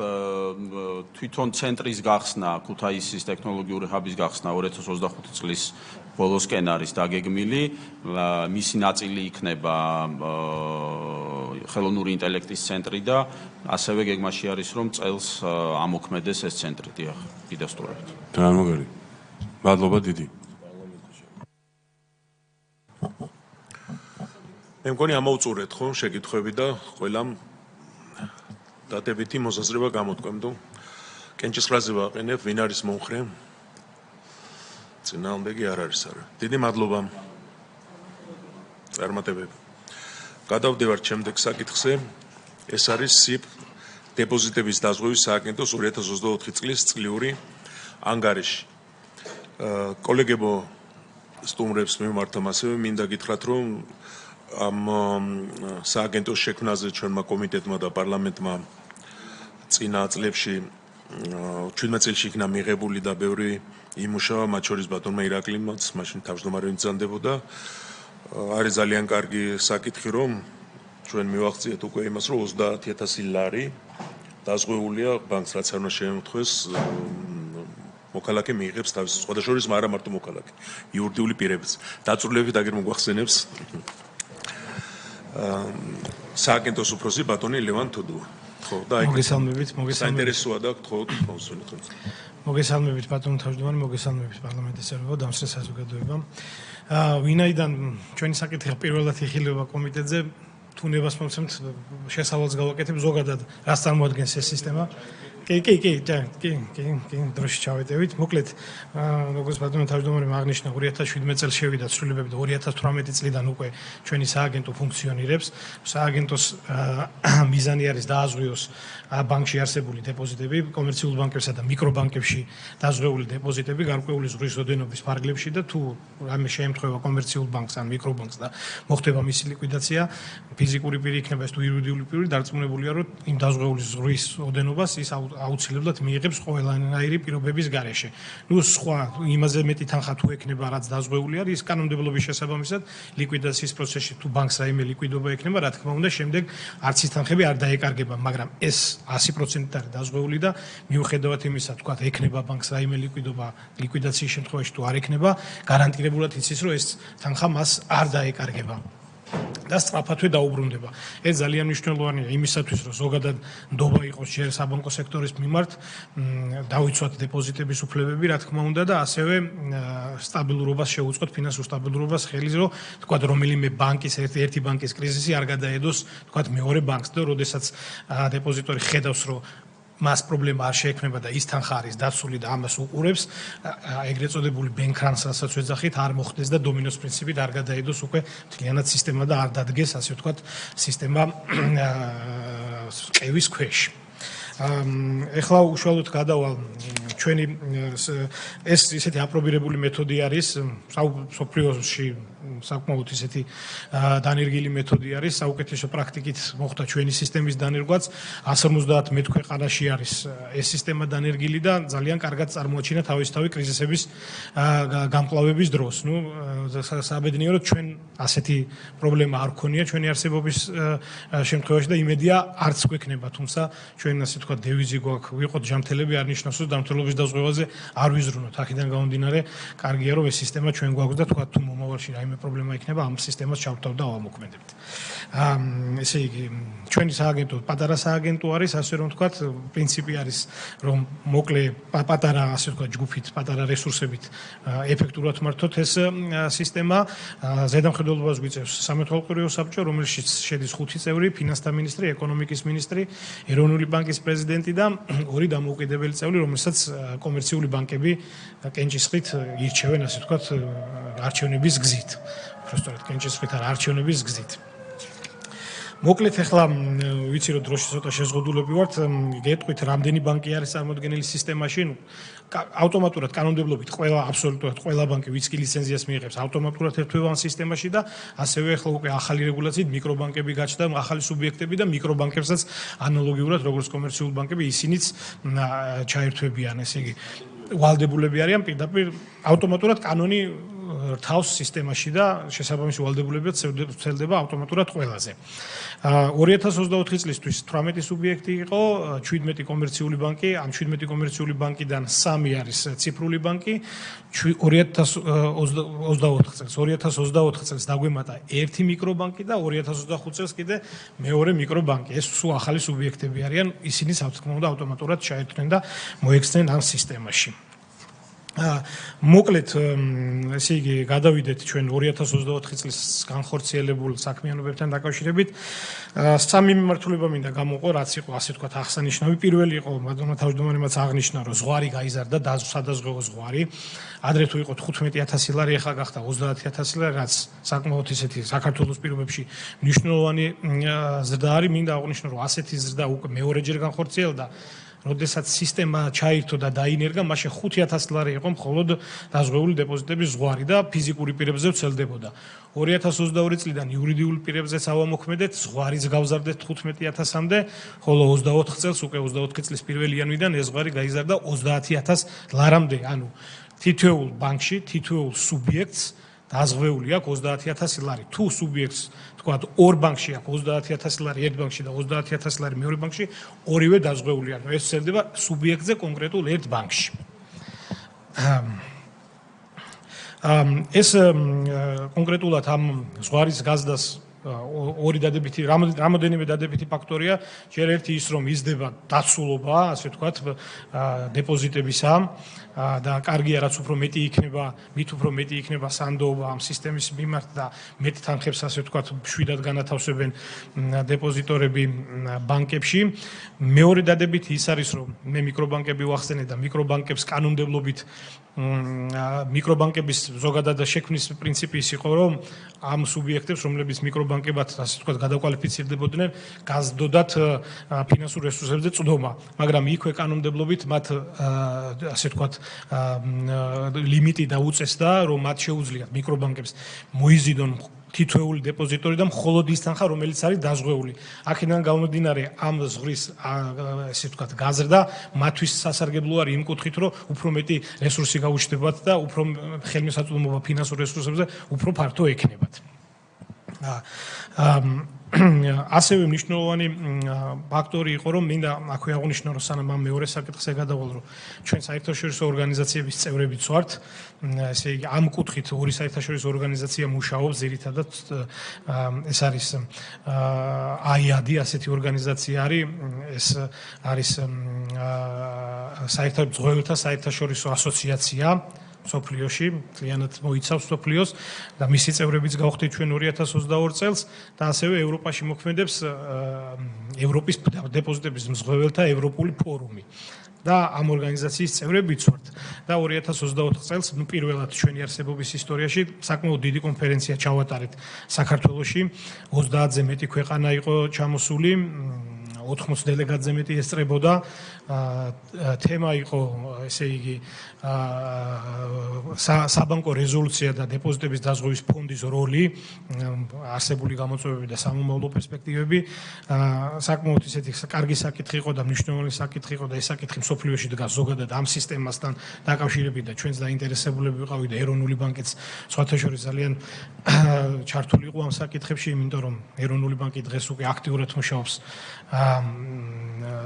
B: თვითონ ცენტრის გახსნა, ქუთაისის ტექნოლოგიური ჰაბის გახსნა 2025 წლის ბოლოსკენ არის დაგეგმილი. მისი ნაწილი იქნება ხელოვნური ინტელექტის ცენტრი და ასევე გეგმაში არის რომ წელს ამოქმედეს ეს ცენტრი. დიახ, გიდასტურებთ.
F: გამოგერი. მადლობა დიდი.
A: მე მგონი ამოვწურეთ ხო შეკითხვები და ყველამ დადებითი მოსაზრება გამოთქვამდო. კენჭისყრაზე ვაყენებ, ვინ არის მომხრე? წინააღმდეგი არ არის არა. დიდი მადლობა. წარმატებები. გადავდივართ შემდეგ საკითხზე. ეს არის SIP დეპოზიტების დაზღვევის სააგენტოს 2024 წლის წლიური ანგარიში. კოლეგებო სტუმრებს მიმართ ასევე მინდა გითხრათ რომ ამ სააგენტოს შექმნაზე ჩვენმა კომიტეტმა და პარლამენტმა წინა წლებში 17 წელში იქნა მიღებული და ბევრი იმუშავა, მათ შორის ბატონმა ირაკლიმაც მაშინ თავმჯდომარე მიწანდებოდა. არის ძალიან კარგი საკითხი, რომ ჩვენ მივახციეთ უკვე იმას, რომ 30,000 ლარი დაზღვეულია ბანკს, რაც არ უნდა შეემთხვეს მოქალაქე მიიღებს თავის სხვადასხვა არა მარტო მოქალაქე, იურიდიული პირებიც. დაწვრილებით აგერ მოგვახსენებს სააგენტოს უფროსი ბატონი ლევან თოდუა. ხო, და
G: მოგესალმებით.
A: საინტერესოა და ხო, მოსვენით.
G: მოგესალმებით ბატონო თავმჯდომარე, მოგესალმებით პარლამენტის წევრებო, დამსწრე საზოგადოება. ვინაიდან ჩვენი საკითხი პირველად იხილება კომიტეტზე, თუნებას მომცემთ შესავალს გავაკეთებ ზოგადად რას წარმოადგენს ეს სისტემა. კი, დროში ჩავეტევით. მოკლედ, როგორც ბატონო თავმჯდომარემ აღნიშნა, 2017 წელს შევიდა ცვლილებები და 2018 წლიდან უკვე ჩვენი სააგენტო ფუნქციონირებს. სააგენტოს მიზანი არის დააზღვიოს ბანკში არსებული დეპოზიტები, კომერციულ ბანკებსა და მიკრობანკებში დაზღვეული დეპოზიტები გარკვეული ზღვის ოდენობის ფარგლებში და თუ რამე შეემთხვევა კომერციულ ბანკს ან მიკრობანკს და მოხდება მისი ლიკვიდაცია, ფიზიკური პირი იქნება ეს თუ იურიდიული პირი, დარწმუნებულია, რომ იმ დაზღვეული ზღვის ოდენობას ის აუცილებლად მიიღებს ყველანაირი პირობების გარეშე. სხვა იმაზე მეტი თანხა თუ ექნება, რაც დაზღვეული არის, ის კანონმდებლობის შესაბამისად ლიკვიდაციის პროცესში თუ ბანკს რაიმე ლიკვიდობა ექნება, რა თქმა უნდა, შემდეგ არც ის თანხები არ დაეკარგება, მაგრამ ეს 100% არის დაზღვეული და მიუხედავად იმისა, თქვა, ექნება ბანკს რაიმე ლიკვიდობა, ლიკვიდაციის შემთხვევაში თუ არ ექნება, გარანტირებულად იცის, რომ ეს თანხა მას არ დაეკარგება. და სწრაფადვე დაუბრუნდება. ეს ძალიან მნიშვნელოვანია იმისათვის, რომ ზოგადად ნდობა იყოს ჯერ საბანკო სექტორის მიმართ, დავიცვათ დეპოზიტების უფლებები, რა თქმა უნდა და ასევე სტაბილურობას შეუწყოთ, ფინანსურ სტაბილურობას ხელი, რომ თქვა რომელიმე ბანკის ერთი ბანკის კრიზისი არ გადაედოს, თქვა მეორე ბანკს და როდესაც დეპოზიტორი ხედავს, რომ მას პრობლემა არ შეექმნება და ის თანხა არის დაცული და ამას უყურებს, ეგრეთ წოდებული bank runs, რასაც ვეძახით, არ მოხდეს და დომინოს პრინციპით არ გადაედოს უკვე მთლიანად სისტემა და არ დადგეს, ასე ვთქვათ, სისტემა ყევის ქვეშ. ეხლა უშუალოდ გადავალ ჩვენი ეს ისეთი აპრობირებული მეთოდი არის სოფლიოში საკმაოდ ისეთი დანერგილი მეთოდი არის საუკეთესო პრაქტიკით მოხდა ჩვენი სისტემის დანერგვაც 150 ქვეყანაში არის ეს სისტემა დანერგილი და ძალიან კარგად წარმოაჩინა თავისთავი კრიზისების გამკლავების დროს. ნუ საბედნიეროდ ჩვენ ასეთი პრობლემა არ ქონია ჩვენი არსებობის შემთხვევაში და იმედია არც გვექნება, თუმცა ჩვენ ასე თქვა დევიზი გვაქვს, ვიყოთ ჯანმრთელები არ ნიშნავს, რომ ჯანმრთელობის დაზღვევაზე არ ვიზრუნოთ. აქედან გამომდინარე, კარგია რომ ეს სისტემა ჩვენ გვაქვს და თქვა თუ მომავალში რაიმე პრობლემა იქნება, ამ სისტემას ჩავთავ და ავამოქმედებთ. ესე იგი, ჩვენი სააგენტო პატარა სააგენტო არის, ასე რომ თქვა, პრინციპი არის, რომ მოკლე პატარა, ასე თქვა, ჯგუფით, პატარა რესურსებით ეფექტურად მართოთ ეს სისტემა. ზედამხედველობას გვიწევს სამეთვალყურეო საბჭო, რომელშიც შედის 5 წევრი, ფინანსთა მინისტრი, ეკონომიკის მინისტრი, ეროვნული ბანკის პრეზიდენტი და 2 დამოუკიდებელი წევრი, რომელსაც კომერციული ბანკები კენჭისყრით ირჩევენ, ასე ვთქვათ, არჩევნების გზით. უბრალოდ კენჭისყრით არ არჩევნების გზით. მოკლედ ახლა ვიცი რომ დროში ცოტა შეზღუდულები ვართ, გეტყვით რამდენი ბანკი არის წარმოდგენილი სისტემაში, ავტომატურად კანონმდებლობით აბსოლუტურად ყველა ბანკი ვიც კი ლიცენზიას მიიღებს ავტომატურად ერთვება ამ სისტემაში და ასევე ახლა უკვე ახალი რეგულაციით მიკრობანკები გაჩნდა, ახალი სუბიექტები და მიკრობანკებსაც ანალოგიურად როგორც კომერციული ბანკები ისინიც ჩაერთვებიან, ესე იგი ვალდებულები არიან პირდაპირ ავტომატურად კანონი რთავს სისტემაში და შესაბამისი ვალდებულებებიც ცელდება ავტომატურად ყველაზე. 2024 წლისთვის 18 სუბიექტი იყო, 17 კომერციული ბანკი, ამ 17 კომერციული ბანკიდან 3 არის ციფრული ბანკი, 2024 წელს დაგვემატა 1 მიკრობანკი და 2025 წელს კიდე მეორე მიკრობანკი. ეს სულ ახალი სუბიექტები არიან, ისინი თქმა უნდა ავტომატურად ჩაერთვნენ და მოექცნენ ამ სისტემაში. მოკლედ, ესე იგი, გადავიდეთ ჩვენ 2024 წლის განხორციელებულ საქმიანობებთან დაკავშირებით. 3 მიმართულება მინდა გამოყო, რაც იყო, ასე ვთქვათ, აღსანიშნავი. პირველი იყო, ბატონო თავმჯდომარემაც აღნიშნა, რომ ზღვარი გაიზარდა, სადაზღვევო ზღვარი. ადრე თუ იყო 15,000 ლარი, ახლა გახდა 30,000 ლარი, რაც საკმაოდ ისეთი საქართველოს პირობებში მნიშვნელოვანი ზრდა არის. მინდა აღვნიშნო, რომ ასეთი ზრდა უკვე მეორეჯერ განხორციელდა. როდესაც სისტემა ჩაირთო და დაინერგა, მაშინ 5000 ლარი იყო მხოლოდ დაზღვეული დეპოზიტების ზღვარი და ფიზიკური პირებზე ვრცელდებოდა. 2022 წლიდან იურიდიულ პირებზეც ავამოქმედეთ, ზღვარიც გავზარდეთ 15000-მდე, ხოლო 24 წელს უკვე 24 წლის 1 იანვრიდან ეს ზღვარი გაიზარდა 30000 ლარამდე. ანუ თითოეულ ბანკში, თითოეულ სუბიექტს დაზღვეული აქვს 30000 ლარი. თუ სუბიექტს თქვათ ორ ბანკში აქვს 30000 ლარი ერთ ბანკში და 30000 ლარი მეორე ბანკში, ორივე დაზღვეულია. ანუ ეს ვრცელდება სუბიექტზე კონკრეტულ ერთ ბანკში. ეს კონკრეტულად ამ ზღვარის გაზდას ორი დადებითი რამოდენიმე დადებითი ფაქტორია. ჯერ ერთი ის რომ იზრდება დაცულობა, ასე ვთქვათ, დეპოზიტებისა და კარგია რაც უფრო მეტი იქნება, მით უფრო მეტი იქნება სანდოობა ამ სისტემის მიმართ და მეტ თანხებს, ასე ვთქვათ, მშვიდად განათავსებენ დეპოზიტორები ბანკებში. მეორე დადებითი ის არის რომ მე მიკრობანკები ვახსენე და მიკრობანკებს კანონმდებლობით მიკრობანკების ზოგადად შექმნის პრინციპი ის იყო რომ ამ სუბიექტებს რომლებიც მიკრობანკებად ასე ვთქვათ გადაკვალიფიცირდებოდნენ გაზრდოდათ ფინანსურ რესურსებზე წვდომა, მაგრამ იქვე კანონმდებლობით მათ ასე ვთქვათ ლიმიტი დაუწესდა რომ მათ შეუძლიათ მიკრობანკებს მოიზიდონ თითოეული დეპოზიტორი და მხოლოდ ის თანხა რომელიც არის დაზღვეული. აქედან გამომდინარე ამ ზღვრის ესე ვთქვათ გაზრდა მათთვის სასარგებლო არის იმ კუთხით რომ უფრო მეტი რესურსი გაუჩნდებათ და უფრო ხელმისაწვდომობა ფინანსურ რესურსებზე უფრო ფართო ექნებათ. ასევე მნიშვნელოვანი ფაქტორი იყო რომ მინდა აქვე აღნიშნო რომ სანამ ამ მეორე საკითხზე გადავალ რომ ჩვენ საერთაშორისო ორგანიზაციების წევრებიც ვართ, ესე იგი ამ კუთხით ორი საერთაშორისო ორგანიზაცია მუშაობს ძირითადად ეს არის AIAD ასეთი ორგანიზაცია არის, ეს არის საერთაშორისო საერთაშორისო ასოციაცია სოფლიოში, ძალიანად მოიცავს სოფლიოს და მისი წევრებიც გავხდით ჩვენ 2022 წელს და ასევე ევროპაში მოქმედებს ევროპის დეპოზიტების მზღვეველთა ევროპული ფორუმი. და ამ ორგანიზაციის წევრებიც ვართ და 2024 წელს პირველად ჩვენი არსებობის ისტორიაში საკმაოდ დიდი კონფერენცია ჩავატარეთ საქართველოში. 30-ზე მეტი ქვეყანა იყო ჩამოსული, 80 დელეგატზე მეტი ესწრებოდა. თემა იყო, ესე იგი, საბანკო რეზოლუცია და დეპოზიტების დაზღვევის ფონდის როლი, არსებული გამოწვევები და სამომავლო პერსპექტივები. საკმაოდ ისეთი კარგი საკითხი იყო და მნიშვნელოვანი საკითხი იყო და ეს საკითხი მსოფლიოში დგას ზოგადად ამ სისტემასთან დაკავშირებით და ჩვენს დაინტერესებულები ვიყავით და ეროვნული ბანკიც სხვათა შორის ძალიან ჩართული იყო ამ საკითხებში, იმიტომ რომ ეროვნული ბანკი დღეს უკვე აქტიურად მუშაობს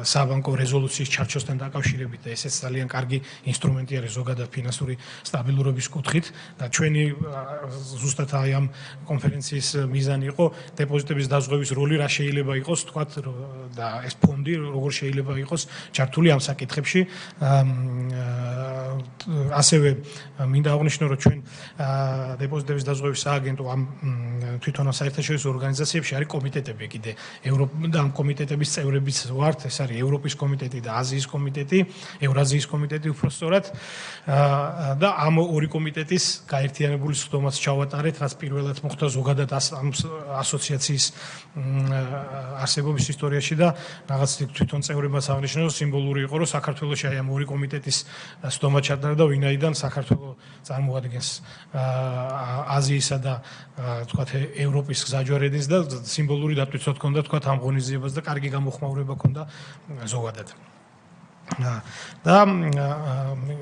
G: საბანკო რეზოლუციის ჩარჩოსთან დაკავშირებით და ესეც ძალიან კარგი ინსტრუმენტი არის ზოგადად ფინანსური სტაბილურობის კუთხით და ჩვენი ზუსტად აი ამ კონფერენციის მიზანი იყო დეპოზიტების დაზღვევის როლი რა შეიძლება იყოს თქვათ და ეს ფონდი როგორ შეიძლება იყოს ჩართული ამ საკითხებში. ასევე მინდა აღვნიშნო რომ ჩვენ დეპოზიტების დაზღვევის სააგენტო ამ თვითონ საერთაშორისო ორგანიზაციებში არის კომიტეტები კიდე და ამ კომიტეტების წევრებიც ვართ, ეს არის ევროპის კომიტეტი და აზიის კომიტეტი, ევრაზიის კომიტეტი უბრალოდ და ამ ორი კომიტეტის გაერთიანებული სხდომაც ჩავატარეთ, რაც პირველად მოხდა ზოგადად ამ ასოციაციის არსებობის ისტორიაში და რაღაც თვითონ წევრებმაც აღნიშნეს სიმბოლური იყო რომ საქართველოში აი ამ ორი კომიტეტის სხდომა ჩატარდა და ვინაიდან საქართველოს წარმოადგენს აზიისა და თქვათ ევროპის გზაჯვარედინს და სიმბოლური დატვირთვა ჰქონდა თქვათ ამ ღონისძიებას და კარგი გამოხმაურება ჰქონდა ზოგადად. და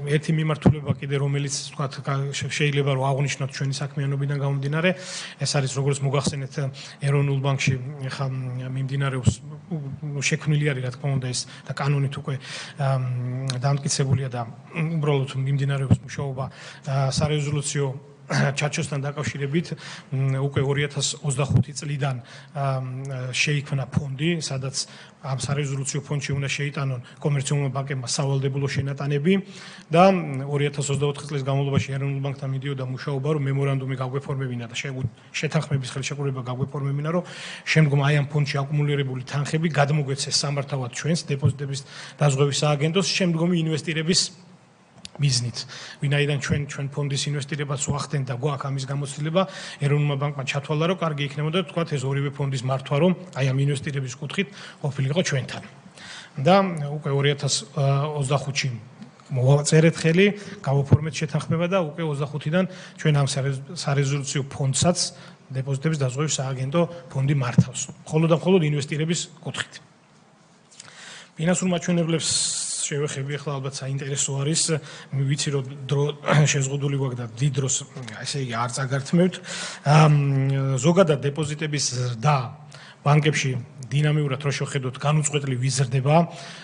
G: ერთი მიმართულება კიდე რომელიც თქვათ შეიძლება რომ აღვნიშნოთ ჩვენი საქმიანობიდან გამომდინარე, ეს არის როგორც მოგახსენეთ ეროვნულ ბანკში ხა მიმდინარეობს შექმნილი არის რა თქმა უნდა ეს და კანონით უკვე დამტკიცებულია და უბრალოდ მიმდინარეობს მუშაობა სარეზოლუციო ჩარჩოსთან დაკავშირებით უკვე 2025 წლიდან შეიქმნა ფონდი, სადაც ამ სარეზოლუციო ფონდში უნდა შეიტანონ კომერციულმა ბანკებმა სავალდებულო შენატანები და 2024 წლის განმავლობაში ეროვნულ ბანკთან მიდიოდა მუშაობა, რომ მემორანდუმი გაგვეფორმებინა და შეთანხმების ხელშეკრულება გაგვეფორმებინა, რომ შემდგომ აი ამ ფონდში აკუმულირებული თანხები გადმოგვეცეს სამართავად ჩვენს დეპოზიტების დაზღვევის სააგენტოს შემდგომი ინვესტირების მიზნით. ვინაიდან ჩვენ ფონდის ინვესტირებას ვახდენთ და გვაქვს ამის გამოცდილება, ეროვნულმა ბანკმა ჩათვალა, რომ კარგი იქნებოდა თქვათ ეს ორივე ფონდის მართვა, რომ აი ამ ინვესტირების კუთხით ყოფილიყო ჩვენთან. და უკვე 2025-ში მოვაწერეთ ხელი, გავაფორმეთ შეთანხმება და უკვე 25-დან ჩვენ ამ სარეზოლუციო ფონდსაც დეპოზიტების დაზღვევის სააგენტო ფონდი მართავს. მხოლოდ და მხოლოდ ინვესტირების კუთხით. ფინანსურ მაჩვენებლებს შევეხები, ახლა ალბათ საინტერესო არის, ვიცი რომ დრო შეზღუდული გვაქვს და დიდ დროს ესე იგი არ წაგართმევთ. ზოგადად დეპოზიტების ზრდა ბანკებში დინამიურად რო შევხედოთ, განუწყვეტლივ იზრდება.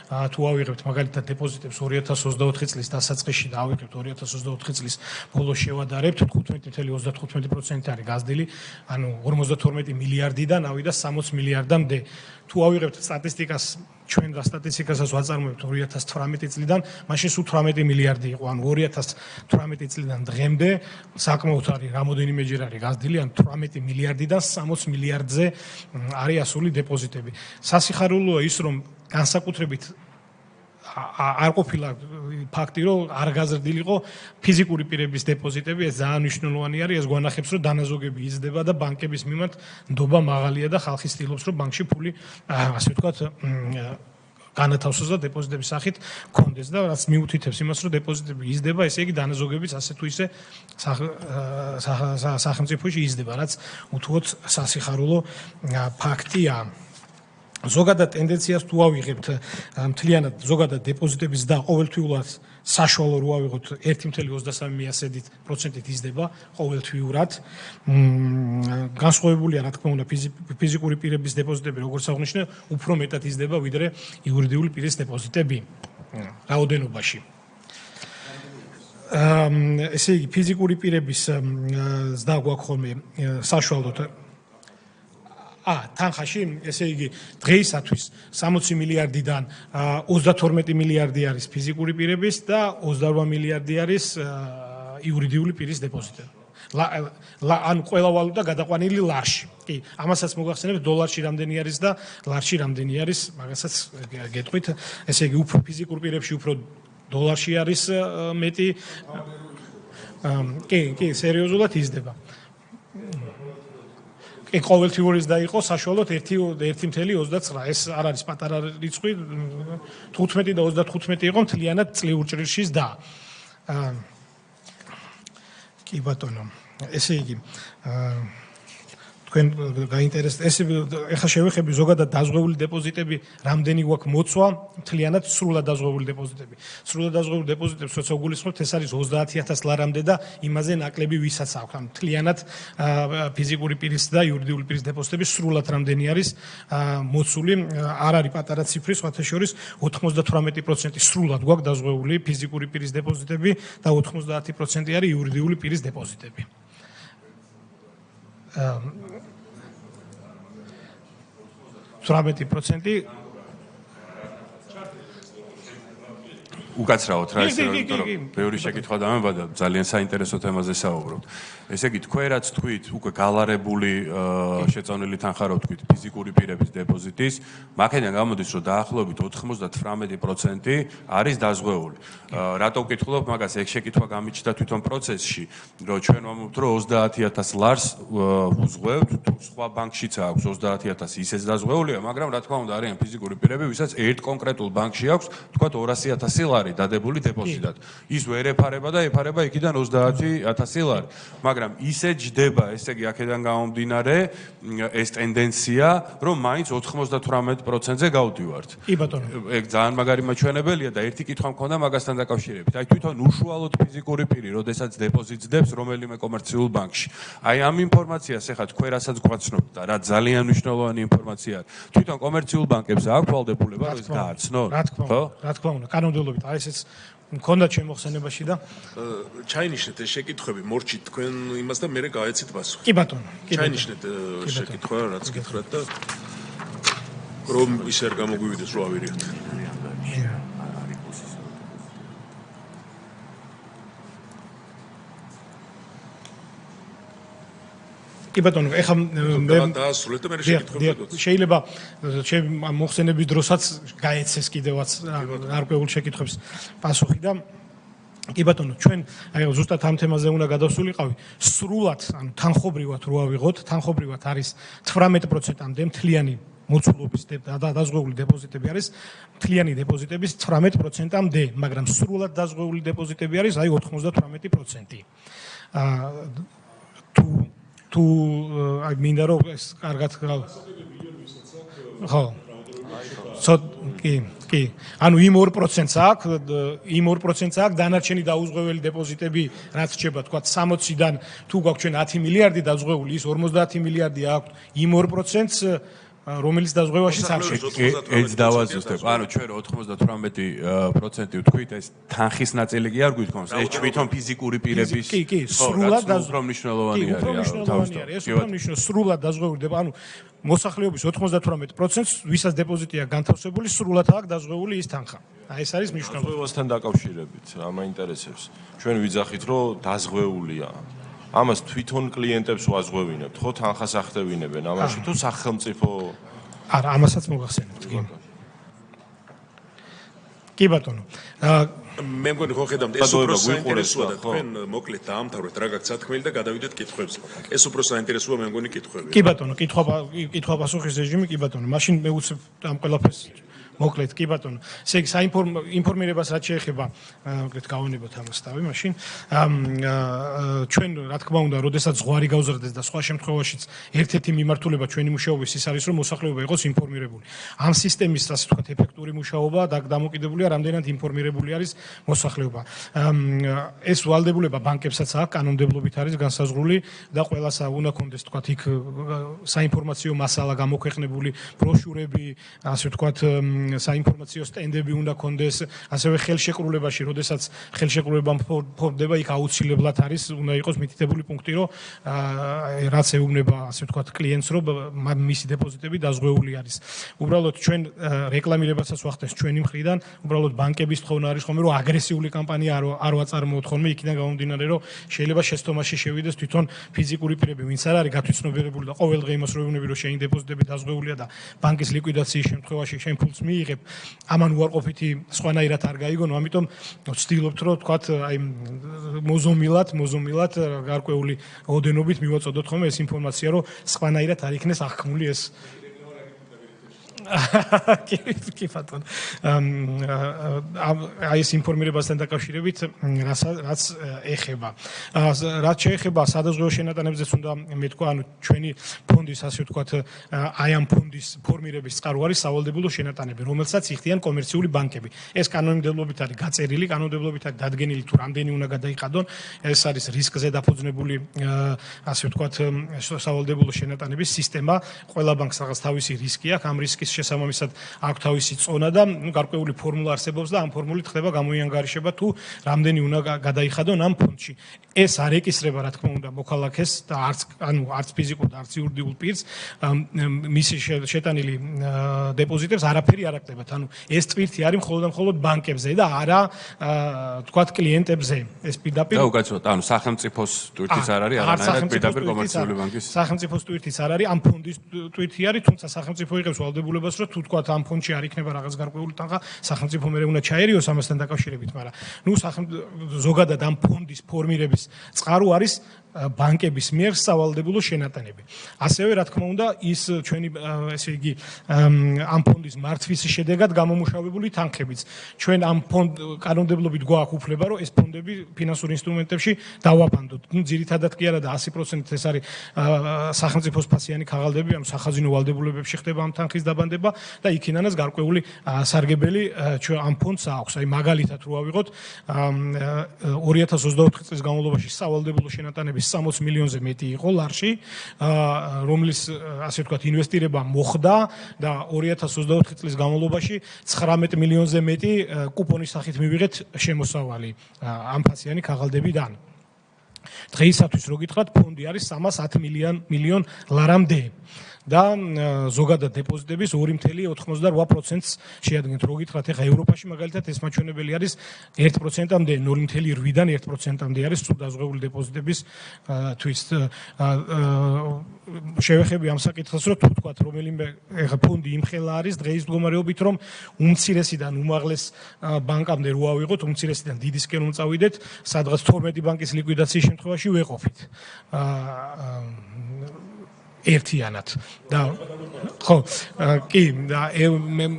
G: თუ ავიღებთ მაგალითად დეპოზიტებს 2024 წლის დასაწყისში და ავიღებთ 2024 წლის ბოლოს შევადარებთ, 15.35% არის გაზრდილი, ანუ 52 მილიარდიდან ავიდა 60 მილიარდამდე. თუ ავიღებთ სტატისტიკას, ჩვენ რა სტატისტიკასაც ვაწარმოებთ 2018 წლიდან, მაშინ სულ 18 მილიარდი იყო, ანუ 2018 წლიდან დღემდე საკმაოდ არის, რამოდენიმეჯერ არის გაზრდილი, ანუ 18 მილიარდიდან 60 მილიარდზე არის ასული დეპოზიტები. სასიხარულოა ის, რომ განსაკუთრებით არ ყოფილა ფაქტი, რომ არ გაზრდილიყო ფიზიკური პირების დეპოზიტები, ეს ძალიან მნიშვნელოვანი არის, ეს გვანახებს, რომ დანაზოგები იზრდება და ბანკების მიმართ ნდობა მაღალია და ხალხი ცდილობს, რომ ბანკში ფული, ასე ვთქვათ, განათავსოს და დეპოზიტების სახით კონდეს და რაც მიუთითებს იმას, რომ დეპოზიტები იზრდება, ესე იგი დანაზოგებიც ასე თუ ისე სახელმწიფოში იზრდება, რაც უთუოდ სასიხარულო ფაქტია. ზოგადად ტენდენციას თუ ავიღებთ მთლიანად ზოგადად დეპოზიტების და ყოველთვიურად საშუალო რო ავიღოთ 1.23%-ით იზრდება ყოველთვიურად. განსხვავებულია რა თქმა უნდა ფიზიკური პირების დეპოზიტები, როგორც აღნიშნე, უფრო მეტად იზრდება ვიდრე იურიდიული პირის დეპოზიტები რაოდენობაში. ესე იგი ფიზიკური პირების ზრდა გვაქვს ხოლმე საშუალოდ თანხაში, ესე იგი დღეისათვის 60 მილიარდიდან 32 მილიარდი არის ფიზიკური პირების და 28 მილიარდი არის იურიდიული პირის დეპოზიტები. ანუ ყველა ვალუტა გადაყვანილი ლარში. კი, ამასაც მოგახსენებთ დოლარში რამდენი არის და ლარში რამდენი არის, მაგასაც გეტყვით. ესე იგი უფრო ფიზიკურ პირებში უფრო დოლარში არის მეტი. კი, სერიოზულად იზრდება. ყოველთვიურის და იყო საშუალოდ 1.29. ეს არ არის პატარა რიცხვი, 15 და 35 იყო მთლიანად წლიურ ჭრილში და კი ბატონო, ესე იგი თქვენ გაინტერესებთ, ეს ეხლა შევეხები ზოგადად დაზღვეული დეპოზიტები, რამდენი გვაქვს მოცვა, მთლიანად სრულად დაზღვეული დეპოზიტები. სრულად დაზღვეულ დეპოზიტებს როცა გულისხმობთ, ეს არის 30,000 ლარამდე და იმაზე ნაკლები ვისაც აქვს. ანუ მთლიანად ფიზიკური პირის და იურიდიული პირის დეპოზიტები სრულად რამდენი არის მოცული, არ არის პატარა ციფრი, სხვათა შორის 98% სრულად გვაქვს დაზღვეული ფიზიკური პირის დეპოზიტები და 90% არის იურიდიული პირის დეპოზიტები. 18%
F: უკაცრავად რა ისე რომ ბევრი შეკითხვა დამებადა, ძალიან საინტერესო თემაზე საუბრობთ. ესე იგი თქვენ რაც თქვით, უკვე გალარებული შეწონილი თანხა რო თქვით ფიზიკური პირების დეპოზიტის, მაქედან გამოდის რომ დაახლოებით 98% არის დაზღვეული. რატო ვკითხულობ მაგას? ეგ შეკითხვა გამიჩნდა თვითონ პროცესში, რომ ჩვენ ვამბობთ რომ 30,000 ლარს უზღვევთ, სხვა ბანკშიც აქვს 30,000 ისეც დაზღვეულია, მაგრამ რა თქმა უნდა არიან ფიზიკური პირები, ვისაც ერთ კონკრეტულ ბანკში აქვს, თქვათ 200,000 ლარი დადებული დეპოზიტად. ის ვერ ეფარება და ეფარება იქიდან 30,000 ლარი. მაგრამ ისე ჯდება, ესე იგი აქედან გამომდინარე ეს ტენდენცია, რომ მაინც 98%-ზე გავდივართ.
G: კი ბატონო.
F: ეგ ძალიან მაგარი მაჩვენებელია და ერთი კითხვა მქონდა მაგასთან დაკავშირებით. აი თვითონ უშუალოდ ფიზიკური პირი, როდესაც დეპოზიტს დებს რომელიმე კომერციულ ბანკში. აი ამ ინფორმაციას ეხლა თქვენ რასაც გვაცნობთ და რა ძალიან მნიშვნელოვანი ინფორმაცია არის. თვითონ კომერციულ ბანკებს აქვს ვალდებულება რომ ეს გააცნონ?
G: რა თქმა უნდა, კანონმდებლობით აი ესეც მქონდათ შემოხსენებაში და
A: ჩაინიშნეთ ეს შეკითხვები მორჩით თქვენ იმას და მე გაეცით პასუხი.
G: კი ბატონო,
A: ჩაინიშნეთ შეკითხვა რაც გითხრათ და რომ ისე არ გამოგვივიდეს რომ ავირიოთ.
G: კი ბატონო, ეხლა
A: მე დაასრულეთ და მე შეკითხები გქონდა.
G: შეიძლება მოხსენების დროსაც გაეცეს კიდევაც გარკვეულ შეკითხვებს პასუხი და კი ბატონო, ჩვენ აი ზუსტად ამ თემაზე უნდა გადავსულიყავი. სრულად, ანუ თანხობრივად რო ავიღოთ, თანხობრივად არის 18%-მდე მთლიანი მოცულობის დაზღვეული დეპოზიტები არის, მთლიანი დეპოზიტების 18%-მდე, მაგრამ სრულად დაზღვეული დეპოზიტები არის აი 98%. თუ აი მინდა რომ ეს კარგად ხო კი ანუ იმ 2%-ს აქვს იმ 2%-ს აქვს დანარჩენი დაუზღვეველი დეპოზიტები რაც რჩება თქვა 60-დან თუ გვაქვს ჩვენ 10 მილიარდი დაზღვეული ის 50 მილიარდი აქვს იმ 2%-ს რომელიც დაზღვევაშიც არ შეგვიძლია.
F: ეს დავაზუსტებ. ანუ ჩვენ 98% ვთქვით, ეს თანხის ნაწილი კი არ გვითხოვს. ეს თვითონ ფიზიკური პირების
G: კი, სრულად
F: უფრო მნიშვნელოვანია.
G: ეს უფრო მნიშვნელოვანია. სრულად დაზღვეული, ანუ მოსახლეობის 98%-ს ვისაც დეპოზიტი აქვს განთავსებული, სრულად აქვს დაზღვეული ის თანხა. აი ეს არის მნიშვნელოვანი.
H: დაზღვევასთან დაკავშირებით, რა მაინტერესებს. ჩვენ ვიძახით, რომ დაზღვეულია. ამას თვითონ კლიენტებს ვაზღვევინებთ, ხო თანხას ახდევინებენ ამაში თუ სახელმწიფო?
G: არა, ამასაც მოგახსენებთ, კი. კი ბატონო.
A: მე მგონი ხო ხედავთ ეს უფრო საინტერესოა და თქვენ მოკლედ დაამთავრეთ რა გაქვს სათქმელი და გადავიდეთ კითხვებზე. ეს უფრო საინტერესოა მე მგონი კითხვები.
G: კი ბატონო, კითხვა პასუხის რეჟიმი, კი ბატონო. მაშინ მე უცებ ამ ყველაფერს მოკლედ კი ბატონო. ესე იგი საინფორმირებას რაც შეეხება მოკლედ გავონებოთ ამას თავი მაშინ. ჩვენ რა თქმა უნდა, როდესაც ზღვარი გავზრდეს და სხვა შემთხვევაშიც ერთ-ერთი მიმართულება ჩვენი მუშაობის ის არის, რომ მოსახლეობა იყოს ინფორმირებული. ამ სისტემის ასე ვთქვათ ეფექტური მუშაობა და დამოკიდებულია რამდენად ინფორმირებული არის მოსახლეობა. ეს ვალდებულება ბანკებსაც აქვს, კანონმდებლობით არის განსაზღვრული და ყველას უნდა კონდეს ვთქვათ იქ საინფორმაციო მასალა გამოქვეყნებული, ბროშურები, ასე ვთქვათ საინფორმაციო სტენდები უნდა კონდეს, ასევე ხელშეკრულებაში, როდესაც ხელშეკრულება ფორმდება, იქ აუცილებლად არის, უნდა იყოს მითითებული პუნქტი, რომ რაც ეუბნება, ასე ვთქვათ, კლიენტს, რომ მისი დეპოზიტები დაზღვეული არის. უბრალოდ ჩვენ რეკლამირებასაც ვახდენს ჩვენი მხრიდან, უბრალოდ ბანკების თხოვნა არის ხოლმე, რომ აგრესიული კამპანია არ ვაწარმოოთ ხოლმე, იქიდან გამომდინარე, რომ შეიძლება შეცდომაში შევიდეს თვითონ ფიზიკური პირები, ვინც არ არის გათვითცნობიერებული და ყოველდღე იმას რო ეუბნები, რომ შენი დეპოზიტები დაზღვეულია და ბანკის ლიკვიდაციის შემთხვევაში შენ ფულს მიიღებ, ამან უარყოფითი სხვანაირად არ გაიგონო, ამიტომ ვცდილობთ, რომ თქვათ, აი მოზომილად გარკვეული ოდენობით მივაწოდოთ ხოლმე ეს ინფორმაცია, რომ სხვანაირად არ იქნეს აღქმული ეს კი ბატონო. აი ეს ინფორმირებასთან დაკავშირებით რაც ეხება. რაც შეეხება სადაზღვევო შენატანებზეც უნდა მეთქვა, ანუ ჩვენი ფონდის ასე ვთქვათ, აი ამ ფონდის ფორმირების წყარო არის სავალდებულო შენატანები, რომელსაც იხდიან კომერციული ბანკები. ეს კანონმდებლობით არის გაწერილი, კანონმდებლობით არის დადგენილი თუ რამდენი უნდა გადაიყადონ. ეს არის რისკზე დაფუძნებული ასე ვთქვათ სავალდებულო შენატანების სისტემა. ყველა ბანკს რაღაც თავისი რისკი აქვს, ამ რისკის შესაბამისად აქვს თავისი წონა და გარკვეული ფორმულა არსებობს და ამ ფორმულით ხდება გამოიანგარიშება თუ რამდენი უნდა გადაიხადონ ამ ფონდში. ეს არ ეკისრება რა თქმა უნდა მოქალაქეს და არც ფიზიკურ და არც იურიდიულ პირს მისი შეტანილი დეპოზიტებს არაფერი არ აკლებათ. ანუ ეს ტვირთი არის მხოლოდ ბანკებზე და არა თქვათ კლიენტებზე. ეს პირდაპირ
F: და უკაცრავად, ანუ სახელმწიფოს ტვირთიც არ არის, არანაირად პირდაპირ კომერციული ბანკის.
G: სახელმწიფოს ტვირთიც არ არის, ამ ფონდის ტვირთი არის, თუმცა სახელმწიფო იღებს ვალდებულებას, რომ თუ თქვათ ამ ფონდში არ იქნება რაღაც გარკვეული თანხა, სახელმწიფო მე უნდა ჩაერიოს ამასთან დაკავშირებით, მაგრამ ნუ ზოგადად ამ ფონდის ფორმირების წყარო არის ბანკების მიერ სავალდებულო შენატანები. ასევე რა თქმა უნდა ის ჩვენი ესე იგი ამ ფონდის მართვის შედეგად გამომუშავებული თანხებიც. ჩვენ ამ ფონდ კანონმდებლობით გვაქვს უფლება, რომ ეს ფონდები ფინანსურ ინსტრუმენტებში დავაბანდოთ. ნუ ძირითადად კი არა და 100% ეს არის სახელმწიფოს ფასიანი ქაღალდები, ანუ სახაზინო ვალდებულებებში ხდება ამ თანხის დაბანდება და იქინანაც გარკვეული სარგებელი ჩვენ ამ ფონდს აქვს. აი მაგალითად რო ავიღოთ 2024 წლის განმავლობაში სავალდებულო შენატანები 60 მილიონზე მეტი იყო ლარში, რომლის ასე ვთქვათ ინვესტირება მოხდა და 2024 წლის განმავლობაში 19 მილიონზე მეტი კუპონის სახით მივიღეთ შემოსავალი ამ ფასიანი ქაღალდებიდან. დღეისათვის რო გითხრათ, ფონდი არის 310 მილიონ ლარამდე. და ზოგადად დეპოზიტების 2.88%-ს შეადგენთ. რო გითხრათ, ეხა ევროპაში მაგალითად ეს მაჩვენებელი არის 1%-მდე, 0.8-დან 1%-მდე არის სრულდაზღვეული დეპოზიტების თვის. შევეხები ამ საკითხს, რომ თუ ვთქვათ, რომელიმე ეხა ფონდი იმხელა არის დღეის მდგომარეობით, რომ უმცირესიდან უმაღლეს ბანკამდე რო ავიღოთ, უმცირესიდან დიდისკენ რომ წავიდეთ, სადღაც 12 ბანკის ლიკვიდაციის შემთხვევაში ვეყოფით. ერთიანად და ხო კი და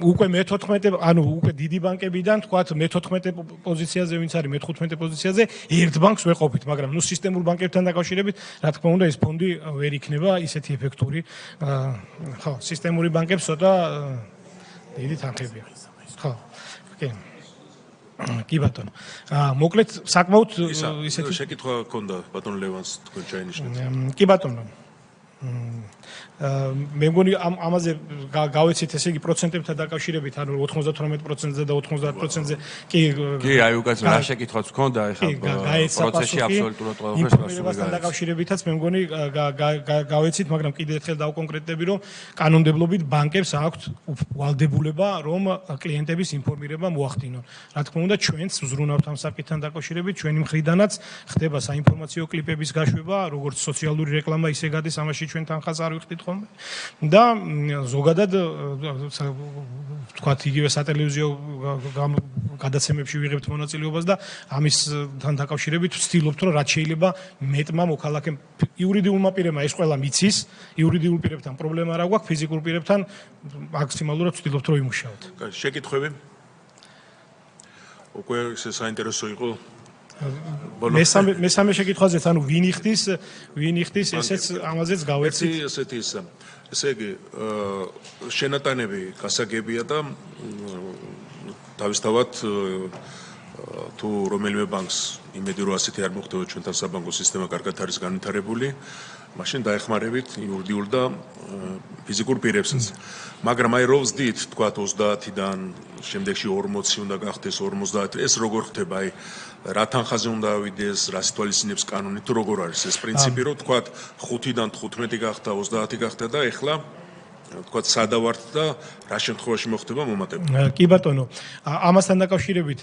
G: უკვე მე-14 ანუ უკვე დიდი ბანკებიდან თქვათ მე-14 პოზიციაზე ვინც არის მე-15 პოზიციაზე ერთ ბანკს ვეყოფით, მაგრამ ნუ სისტემურ ბანკებთან დაკავშირებით რა თქმა უნდა ეს ფონდი ვერ იქნება ისეთი ეფექტური. ხო, სისტემური ბანკებს ცოტა დიდი თანხებია. ხო. კი. კი ბატონო. მოკლედ საკმაოდ
A: ისეთი შეკითხვა ჰქონდა ბატონ ლევანს თქვენ ჩაინიშნეთ.
G: კი ბატონო. მე მგონი ამაზე გავეცით ესე იგი პროცენტებთან დაკავშირებით, ანუ 98%-ზე და 90%-ზე კი
F: აი უკაც რა შეკითხვაც ჰქონდა ეხლა პროცესში აბსოლუტურად ყველაფერს
G: გასაგებთან დაკავშირებითაც მე მგონი გავეცით, მაგრამ კიდევ ერთხელ დავკონკრეტები, რომ კანონმდებლობით ბანკებს აქვთ ვალდებულება, რომ კლიენტების ინფორმირება მოახდინონ. რა თქმა უნდა, ჩვენც ვზრუნავთ ამ საკითხთან დაკავშირებით, ჩვენი მხრიდანაც ხდება საინფორმაციო კლიპების გაშვება, როგორც სოციალური რეკლამა, ისე გადის ამაში ჩვენ თანხას არ ვიხდით ხოლმე. და ზოგადად ვთქვათ, იგივე სატელევიზიო გადაცემებში ვიღებთ მონაწილეობას და ამისთან დაკავშირებით ვცდილობთ, რომ რაც შეიძლება მეტმა მოქალაქემ იურიდიულმა პირებმა ეს ყველა მიცის, იურიდიულ პირებთან პრობლემა არ აქვს, ფიზიკურ პირებთან მაქსიმალურად ვცდილობთ, რომ იმუშაოთ.
A: შეკითხვები? უკვე ეს საინტერესო იყო.
G: მესამე შეკითხვაზეც, ანუ ვინ იხდის, ესეც ამაზეც გავეცით.
A: ესეთი ისა. ესე იგი, შენატანები გასაგებია და თავისთავად თუ რომელიმე ბანკს იმედი რომ ასეთი არ მოხდება, ჩვენთან საბანკო სისტემა კარგად არის განვითარებული, მაშინ დაეხმარებით იურიდიულ და ფიზიკურ პირებსაც. მაგრამ აი რო ვზდით, თქვათ 30-დან, შემდეგში 40 უნდა გახდეს 50, ეს როგორ ხდება? აი რა თანხაზე უნდა ავიდეს, რა სიტუაციებს კანონით თუ როგორ არის ეს პრინციპი, რომ თქვათ 5-დან 15 გახდა, 30 გახდა და ეხლა თქვათ სადავართ და რა შემთხვევაში მოხდება მომატება?
G: კი ბატონო, ამასთან დაკავშირებით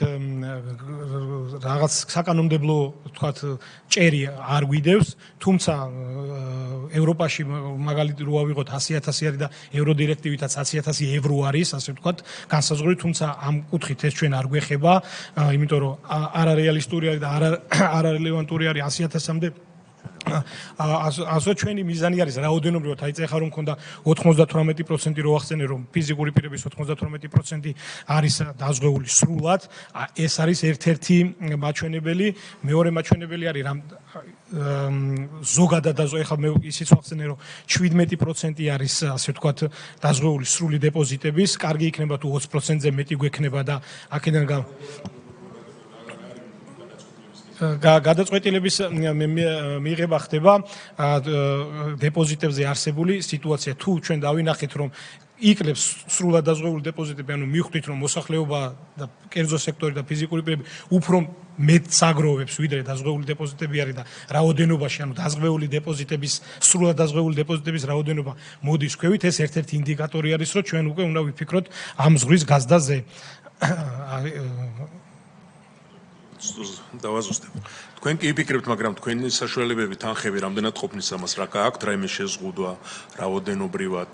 G: რაღაც საკანონმდებლო თქვათ ჭერი არ გვიდევს, თუმცა ევროპაში მაგალითად რო ავიღოთ 100.000 არის და ევროდირექტივითაც 100.000 евро არის, ასე ვთქვათ, განსაზღვრული, თუმცა ამ კუთხით ეს ჩვენ არ გვეხება, იმიტომ რომ არარეალისტური არის და არარელევანტური არის 100.000-მდე. ასე ჩვენი მიზანი არის რაოდენობრივად, აი წეხა რომ მქონდა 98% რო ახსენე, რომ ფიზიკური პირების 98% არის დაზღვეული სრულად, ეს არის ერთ-ერთი მაჩვენებელი. მეორე მაჩვენებელი არის რამ ზოგადად ეხლა მე ისიც ვახსენე, რომ 17% არის ასე ვთქვათ დაზღვეული სრული დეპოზიტების, კარგი იქნება თუ 20%-ზე მეტი გვექნება და აქედან გადაწყვეტილების მიღება ხდება დეპოზიტებზე არსებული სიტუაცია. თუ ჩვენ დავინახეთ, რომ იკლებს სრულად დაზღვეული დეპოზიტები, ანუ მივხვდით, რომ მოსახლეობა და კერძო სექტორი და ფიზიკური პირები უფრო მეტ საგროვებს, ვიდრე დაზღვეული დეპოზიტები არის და რაოდენობაში, ანუ დაზღვეული დეპოზიტების, სრულად დაზღვეული დეპოზიტების რაოდენობა მოდის ქვევით, ეს ერთ-ერთი ინდიკატორი არის, რომ ჩვენ უკვე უნდა ვიფიქროთ ამ ზღვის გაზდაზე.
A: დავაზუსტებ. თქვენ კი იფიქრებთ, მაგრამ თქვენი საშუალებები, თანხები რამდენად ყოფნის ამას, რა გააქვთ რაიმე შეზღუდვა, რაოდენობრივად,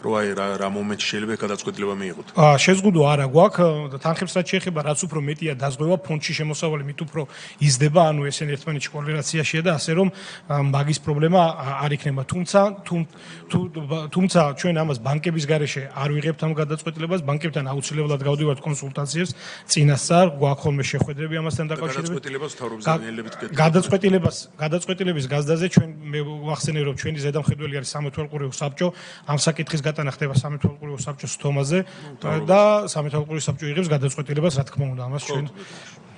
A: რომ აი რა მომენტში შეიძლება გადაწყვეტილება მიიღოთ?
G: შეზღუდვა არა გვაქვს, თანხებს რაც შეეხება, რაც უფრო მეტია დაზღვევა, ფონდში შემოსავალი მით უფრო იზრდება, ანუ ესენი ერთმანეთში კორელაციაშია და ასე რომ მაგის პრობლემა არ იქნება. თუმცა ჩვენ ამას ბანკების გარეშე არ ვიღებთ ამ გადაწყვეტილებას, ბანკებთან აუცილებლად გავდივართ კონსულტაციებს, წინასწარ გვაქვს ხოლმე შეხვედრები ამასთან დაკავშირებით. გადაწყვეტილების გაზდაზე ჩვენ მე ვახსენე, რომ ჩვენი ზედამხედველი არის სამეთვალყურეო საბჭო, ამ საკითხის გატანა ხდება სამეთვალყურეო საბჭოს თომაზე და სამეთვალყურეო საბჭო იღებს გადაწყვეტილებას, რა თქმა უნდა, ამას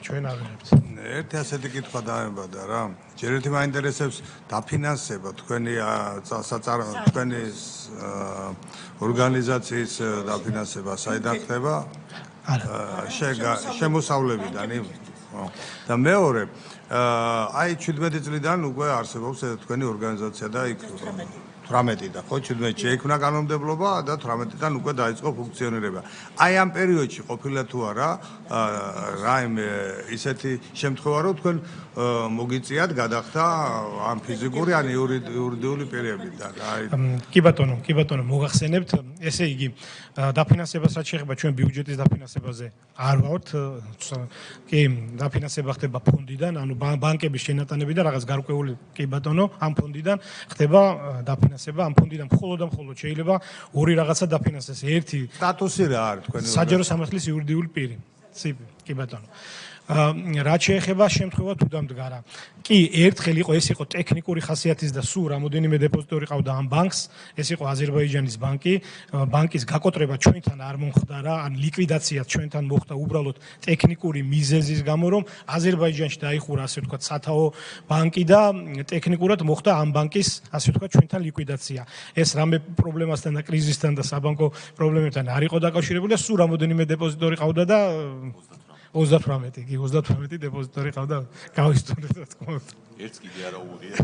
G: ჩვენ ავიღებთ.
C: ერთი ასეთი კითხვა დაემბადა რა. ჯერ ერთი მაინტერესებს დაფინანსება თქვენი თქვენი ორგანიზაციის დაფინანსება საიდან ხდება? შემოსავლებიდან და მეორე აი 17 წლიდან უკვე არსებობს თქვენი ორგანიზაცია და იქ 18-დან ხო 17 შეიქმნა კანონმდებლობა და 18-დან უკვე დაიწყო ფუნქციონირება. აი ამ პერიოდში ყოფილა თუ არა რაიმე ისეთი შემთხვევა რომ თქვენ მოგიწიათ გადახდა ამ ფიზიკური ან იურიდიული პირებიდან.
G: კი ბატონო, მოგახსენებთ, ესე იგი დაფინანსებას რაც შეეხება ჩვენ ბიუჯეტის დაფინანსებაზე არ ვართ, კი, დაფინანსება ხდება ფონდიდან, ანუ ბანკების შენატანებიდან რაღაც გარკვეული კი ბატონო, ამ ფონდიდან ხდება დაფინანსება, ამ ფონდიდან მხოლოდ შეიძლება ორი რაღაცა დაფინანსდეს. ერთი
C: სტატუსი რა არის თქვენი
G: საჯარო სამართლის იურიდიული პირი. კი ბატონო. რაც შეეხება შემთხვევა თუ დამდგარა. კი, ერთხელ ეს იყო ტექნიკური ხასიათის და სულ რამოდენიმე დეპოზიტორი ყავდა ამ ბანკს, ეს იყო აზერბაიჯანის ბანკი, ბანკის გაკოტრება ჩვენთან არ მომხდარა, ან ლიკვიდაციაც ჩვენთან მოხდა უბრალოდ ტექნიკური მიზეზის გამო, რომ აზერბაიჯანში დაიხურა ასე ვთქვათ სათაო ბანკი და ტექნიკურად მოხდა ამ ბანკის ასე ვთქვათ ჩვენთან ლიკვიდაცია. ეს რამე პრობლემასთან და კრიზისთან და საბანკო პრობლემებთან არ იყო დაკავშირებული და სულ რამოდენიმე დეპოზიტორი ყავდა და 38 დეპოზიტორი ყავდა გავისტუმრეთ რა თქმა უნდა.
B: ერთს კიდე არა უღია.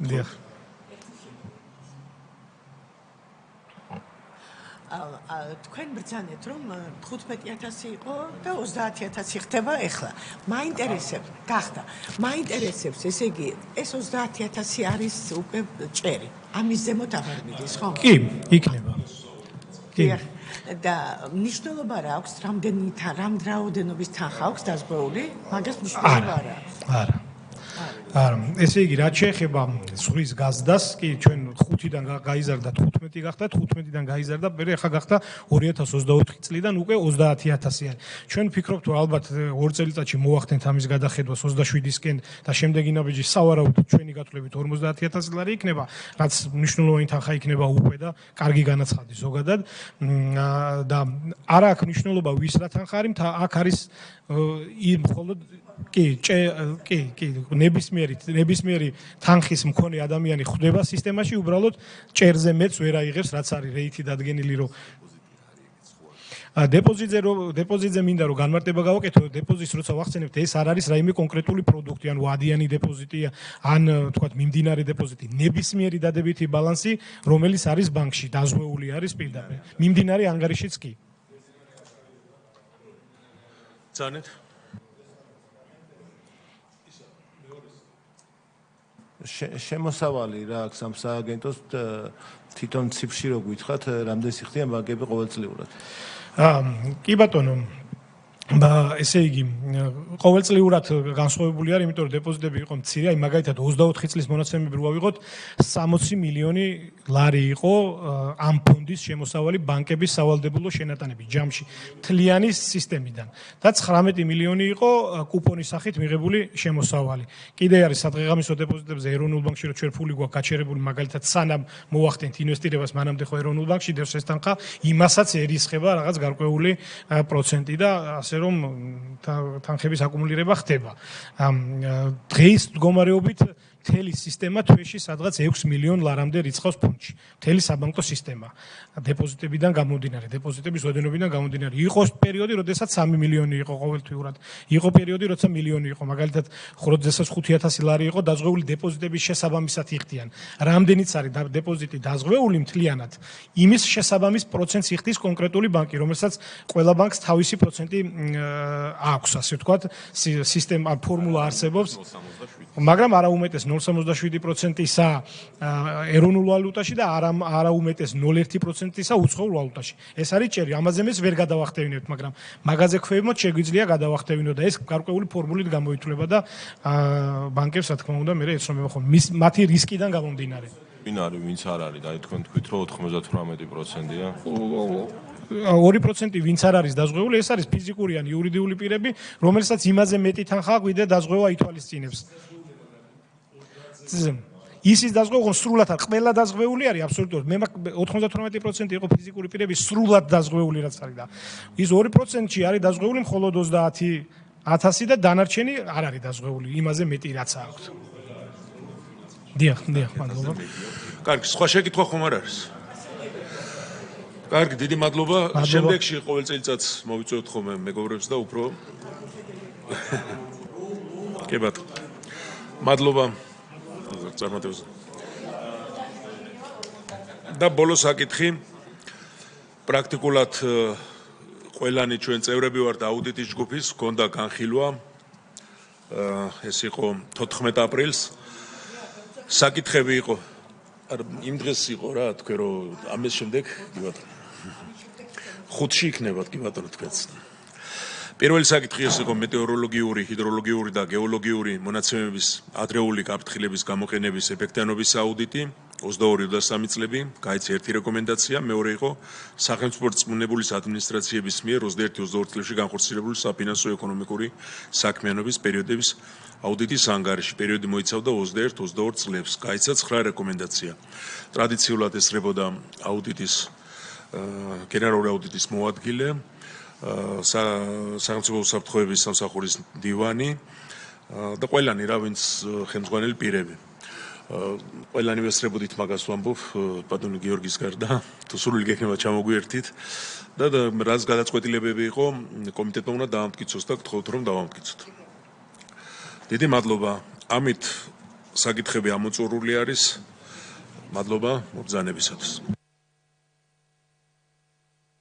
G: დიახ.
D: თქვენ ბრძანეთ რომ 15000 იყო და 30000 ხდება ახლა. მაინტერესებს, ესე იგი ეს 30000 არის უკვე ჭერი. ამის ზემოთ აღარ მიდის, ხო?
G: კი, იქნება. კი.
D: და მნიშვნელობა რა აქვს რამ რაოდენობის თანხა აქვს დაზღვეული მაგას მნიშვნელობა არ აქვს
G: არა ესე იგი რაც შეეხება ზღვის გაზდას კი ჩვენ 5-დან გაიზარდა 15 გახდა 15-დან გაიზარდა მე ახლა გახდა 2024 წლიდან უკვე 30000 არის ჩვენ ვფიქრობთ რომ ალბათ 2 წელიწადში მოვახდენთ ამის გადახედვას 27-ისკენ და შემდეგი ნაბიჯი სავარაუდოდ ჩვენი გათვლებით 50000 ლარი იქნება რაც მნიშვნელოვანი თანხა იქნება უკვე და კარგი განაცხადი ზოგადად და არა აქვს მნიშვნელობა ვის რა თანხა არის აქ არის მხოლოდ კი ნებისმიერი თანხის მქონე ადამიანი ხვდება სისტემაში უბრალოდ ჭერზე მეც ვერ აიღებს რაც არის რეიტი დადგენილი რომ დეპოზიტზე მინდა რომ განმარტება გავაკეთო დეპოზიტს როცა ვახსენებთ ეს არ არის რაიმე კონკრეტული პროდუქტი ან ვადიანი დეპოზიტი ან თქვათ მიმდინარე დეპოზიტი ნებისმიერი დადებითი ბალანსი რომელიც არის ბანკში დაზღვეული არის პირდაპირ მიმდინარე ანგარიშიც კი
A: ძანეთ
I: შემოსავალი რა აქვს ამ სააგენტოს თვითონ ციფრში რო გითხრათ რამდენი სიხდიან ბანკები ყოველწლიურად
G: კი ბატონო ესე იგი ყოველწლიურად განსხვავებული არის იმიტომ რომ დეპოზიტები იყო მცირე აი მაგალითად 24 წლის მონაცემები რო ავიღოთ 60 მილიონი ლარი იყო ამ ფონდის შემოსავალი ბანკების სავალდებულო შენატანები ჯამში მთლიანი სისტემიდან და 19 მილიონი იყო კუპონის სახით მიღებული შემოსავალი კიდე არის სადღეღამისო დეპოზიტებზე ეროვნულ ბანკში რო ჩვენ ფული გვაქვს გაჩერებული მაგალითად სანამ მოვახდენთ ინვესტირებას მანამდე ხო ეროვნულ ბანკში დევს ეს თანხა იმასაც ერისხება რაღაც გარკვეული პროცენტი და რომ თანხების აკუმულირება ხდება. დღეის მდგომარეობით მთელი სისტემა თვეში სადღაც 6 მილიონ ლარამდე რიცხავს ფონდში. მთელი საბანკო სისტემა. დეპოზიტებიდან გამომდინარე, დეპოზიტების ოდენობიდან გამომდინარე. იყო პერიოდი, როდესაც 3 მილიონი იყო ყოველთვიურად. იყო პერიოდი, როცა მილიონი იყო. მაგალითად, როდესაც 5000 ლარი იყო დაზღვეული დეპოზიტების შესაბამისად იხდიან. რამდენიც არის დეპოზიტი დაზღვეული მთლიანად, იმის შესაბამის პროცენტს იხდის კონკრეტული ბანკი, რომელსაც ყველა ბანკს თავისი პროცენტი აქვს, ასე ვთქვათ, სისტემა ფორმულა არსებობს. მაგრამ არა უმეტეს 0.77%-ისა ეროვნულ ვალუტაში და არა უმეტეს 0.1%-ისა უცხოურ ვალუტაში. ეს არის ჭერი, ამაზე მეც ვერ გადავახტევინებთ, მაგრამ მაგაზე ქვევით შეგვიძლია გადავახტევინოთ და ეს გარკვეული ფორმულით გამოითვლება და ბანკებს რა თქმა უნდა მე ეცნობება ხომ მათი რისკიდან გამომდინარე.
H: ვინ არის, ვინც არ არის, და თქვენ თქვით რომ 98%-ია?
G: 2% ვინც არ არის დაზღვეული, ეს არის ფიზიკური ან იურიდიული პირები, რომელსაც იმაზე მეტი თანხა გვიდე დაზღვევა ითვალისწინებს. ისის დაზღვევა სრულად არ ყველა დაზღვეული არის აბსოლუტურად მე 98% იყო ფიზიკური პირები სრულად დაზღვეული რაც არის და ის 2%-ში არის დაზღვეული მხოლოდ 30000 და დანარჩენი არ არის დაზღვეული იმაზე მეტი რაც აქვს. დიახ, მადლობა.
A: კარგი, სხვა შეკითხვა ხომ არ არის? კარგი, დიდი მადლობა. შემდეგში ყოველ წელიწადს მოვიწვევთ ხოლმე მეგობრებს და უფრო კი ბატონო. მადლობა წარმატებაზე. და ბოლო საკითხი პრაქტიკულად ყველანი ჩვენ წევრები ვართ აუდიტის ჯგუფის, გქონდა განხილვა. ეს იყო 14 აპრილს. საკითხები იყო იმ დღეს იყო რა, თქვენ რომ ამის შემდეგ კი ბატონო. 5-ში იქნებათ კი ბატონო თქვენც. პირველი საკითხი ეს იყო მეტეოროლოგიური, ჰიდროლოგიური და გეოლოგიური მონაცემების ადრეული გაფრთხილების გამოყენების ეფექტიანობის აუდიტი 22-23 წლები, გაიცა ერთი რეკომენდაცია, მეორე იყო სახელმწიფო რწმუნებულის ადმინისტრაციების მიერ 21-22 წლებში განხორციელებული საფინანსო ეკონომიკური საქმიანობის პერიოდების აუდიტის ანგარიში. პერიოდი მოიცავდა 21-22 წლებს, გაიცა 9 რეკომენდაცია. ტრადიციულად ესწრებოდა აუდიტის გენერალური აუდიტის მოადგილე, სახელმწიფო უსაფრთხოების სამსახურის დივანი და ყველანი რა ვინც ხელმძღვანელი პირები. ყველანი ვესწრებოდით მაგას ვამბობ ბატონი გიორგის გარდა თუ სრული გექნება ჩამოგვიერთით და რაც გადაწყვეტილებები იყო კომიტეტმა უნდა დაამტკიცოს და გთხოვთ რომ დავამტკიცოთ. დიდი მადლობა. ამით საკითხები ამოწურული არის. მადლობა მობრძანებისათვის.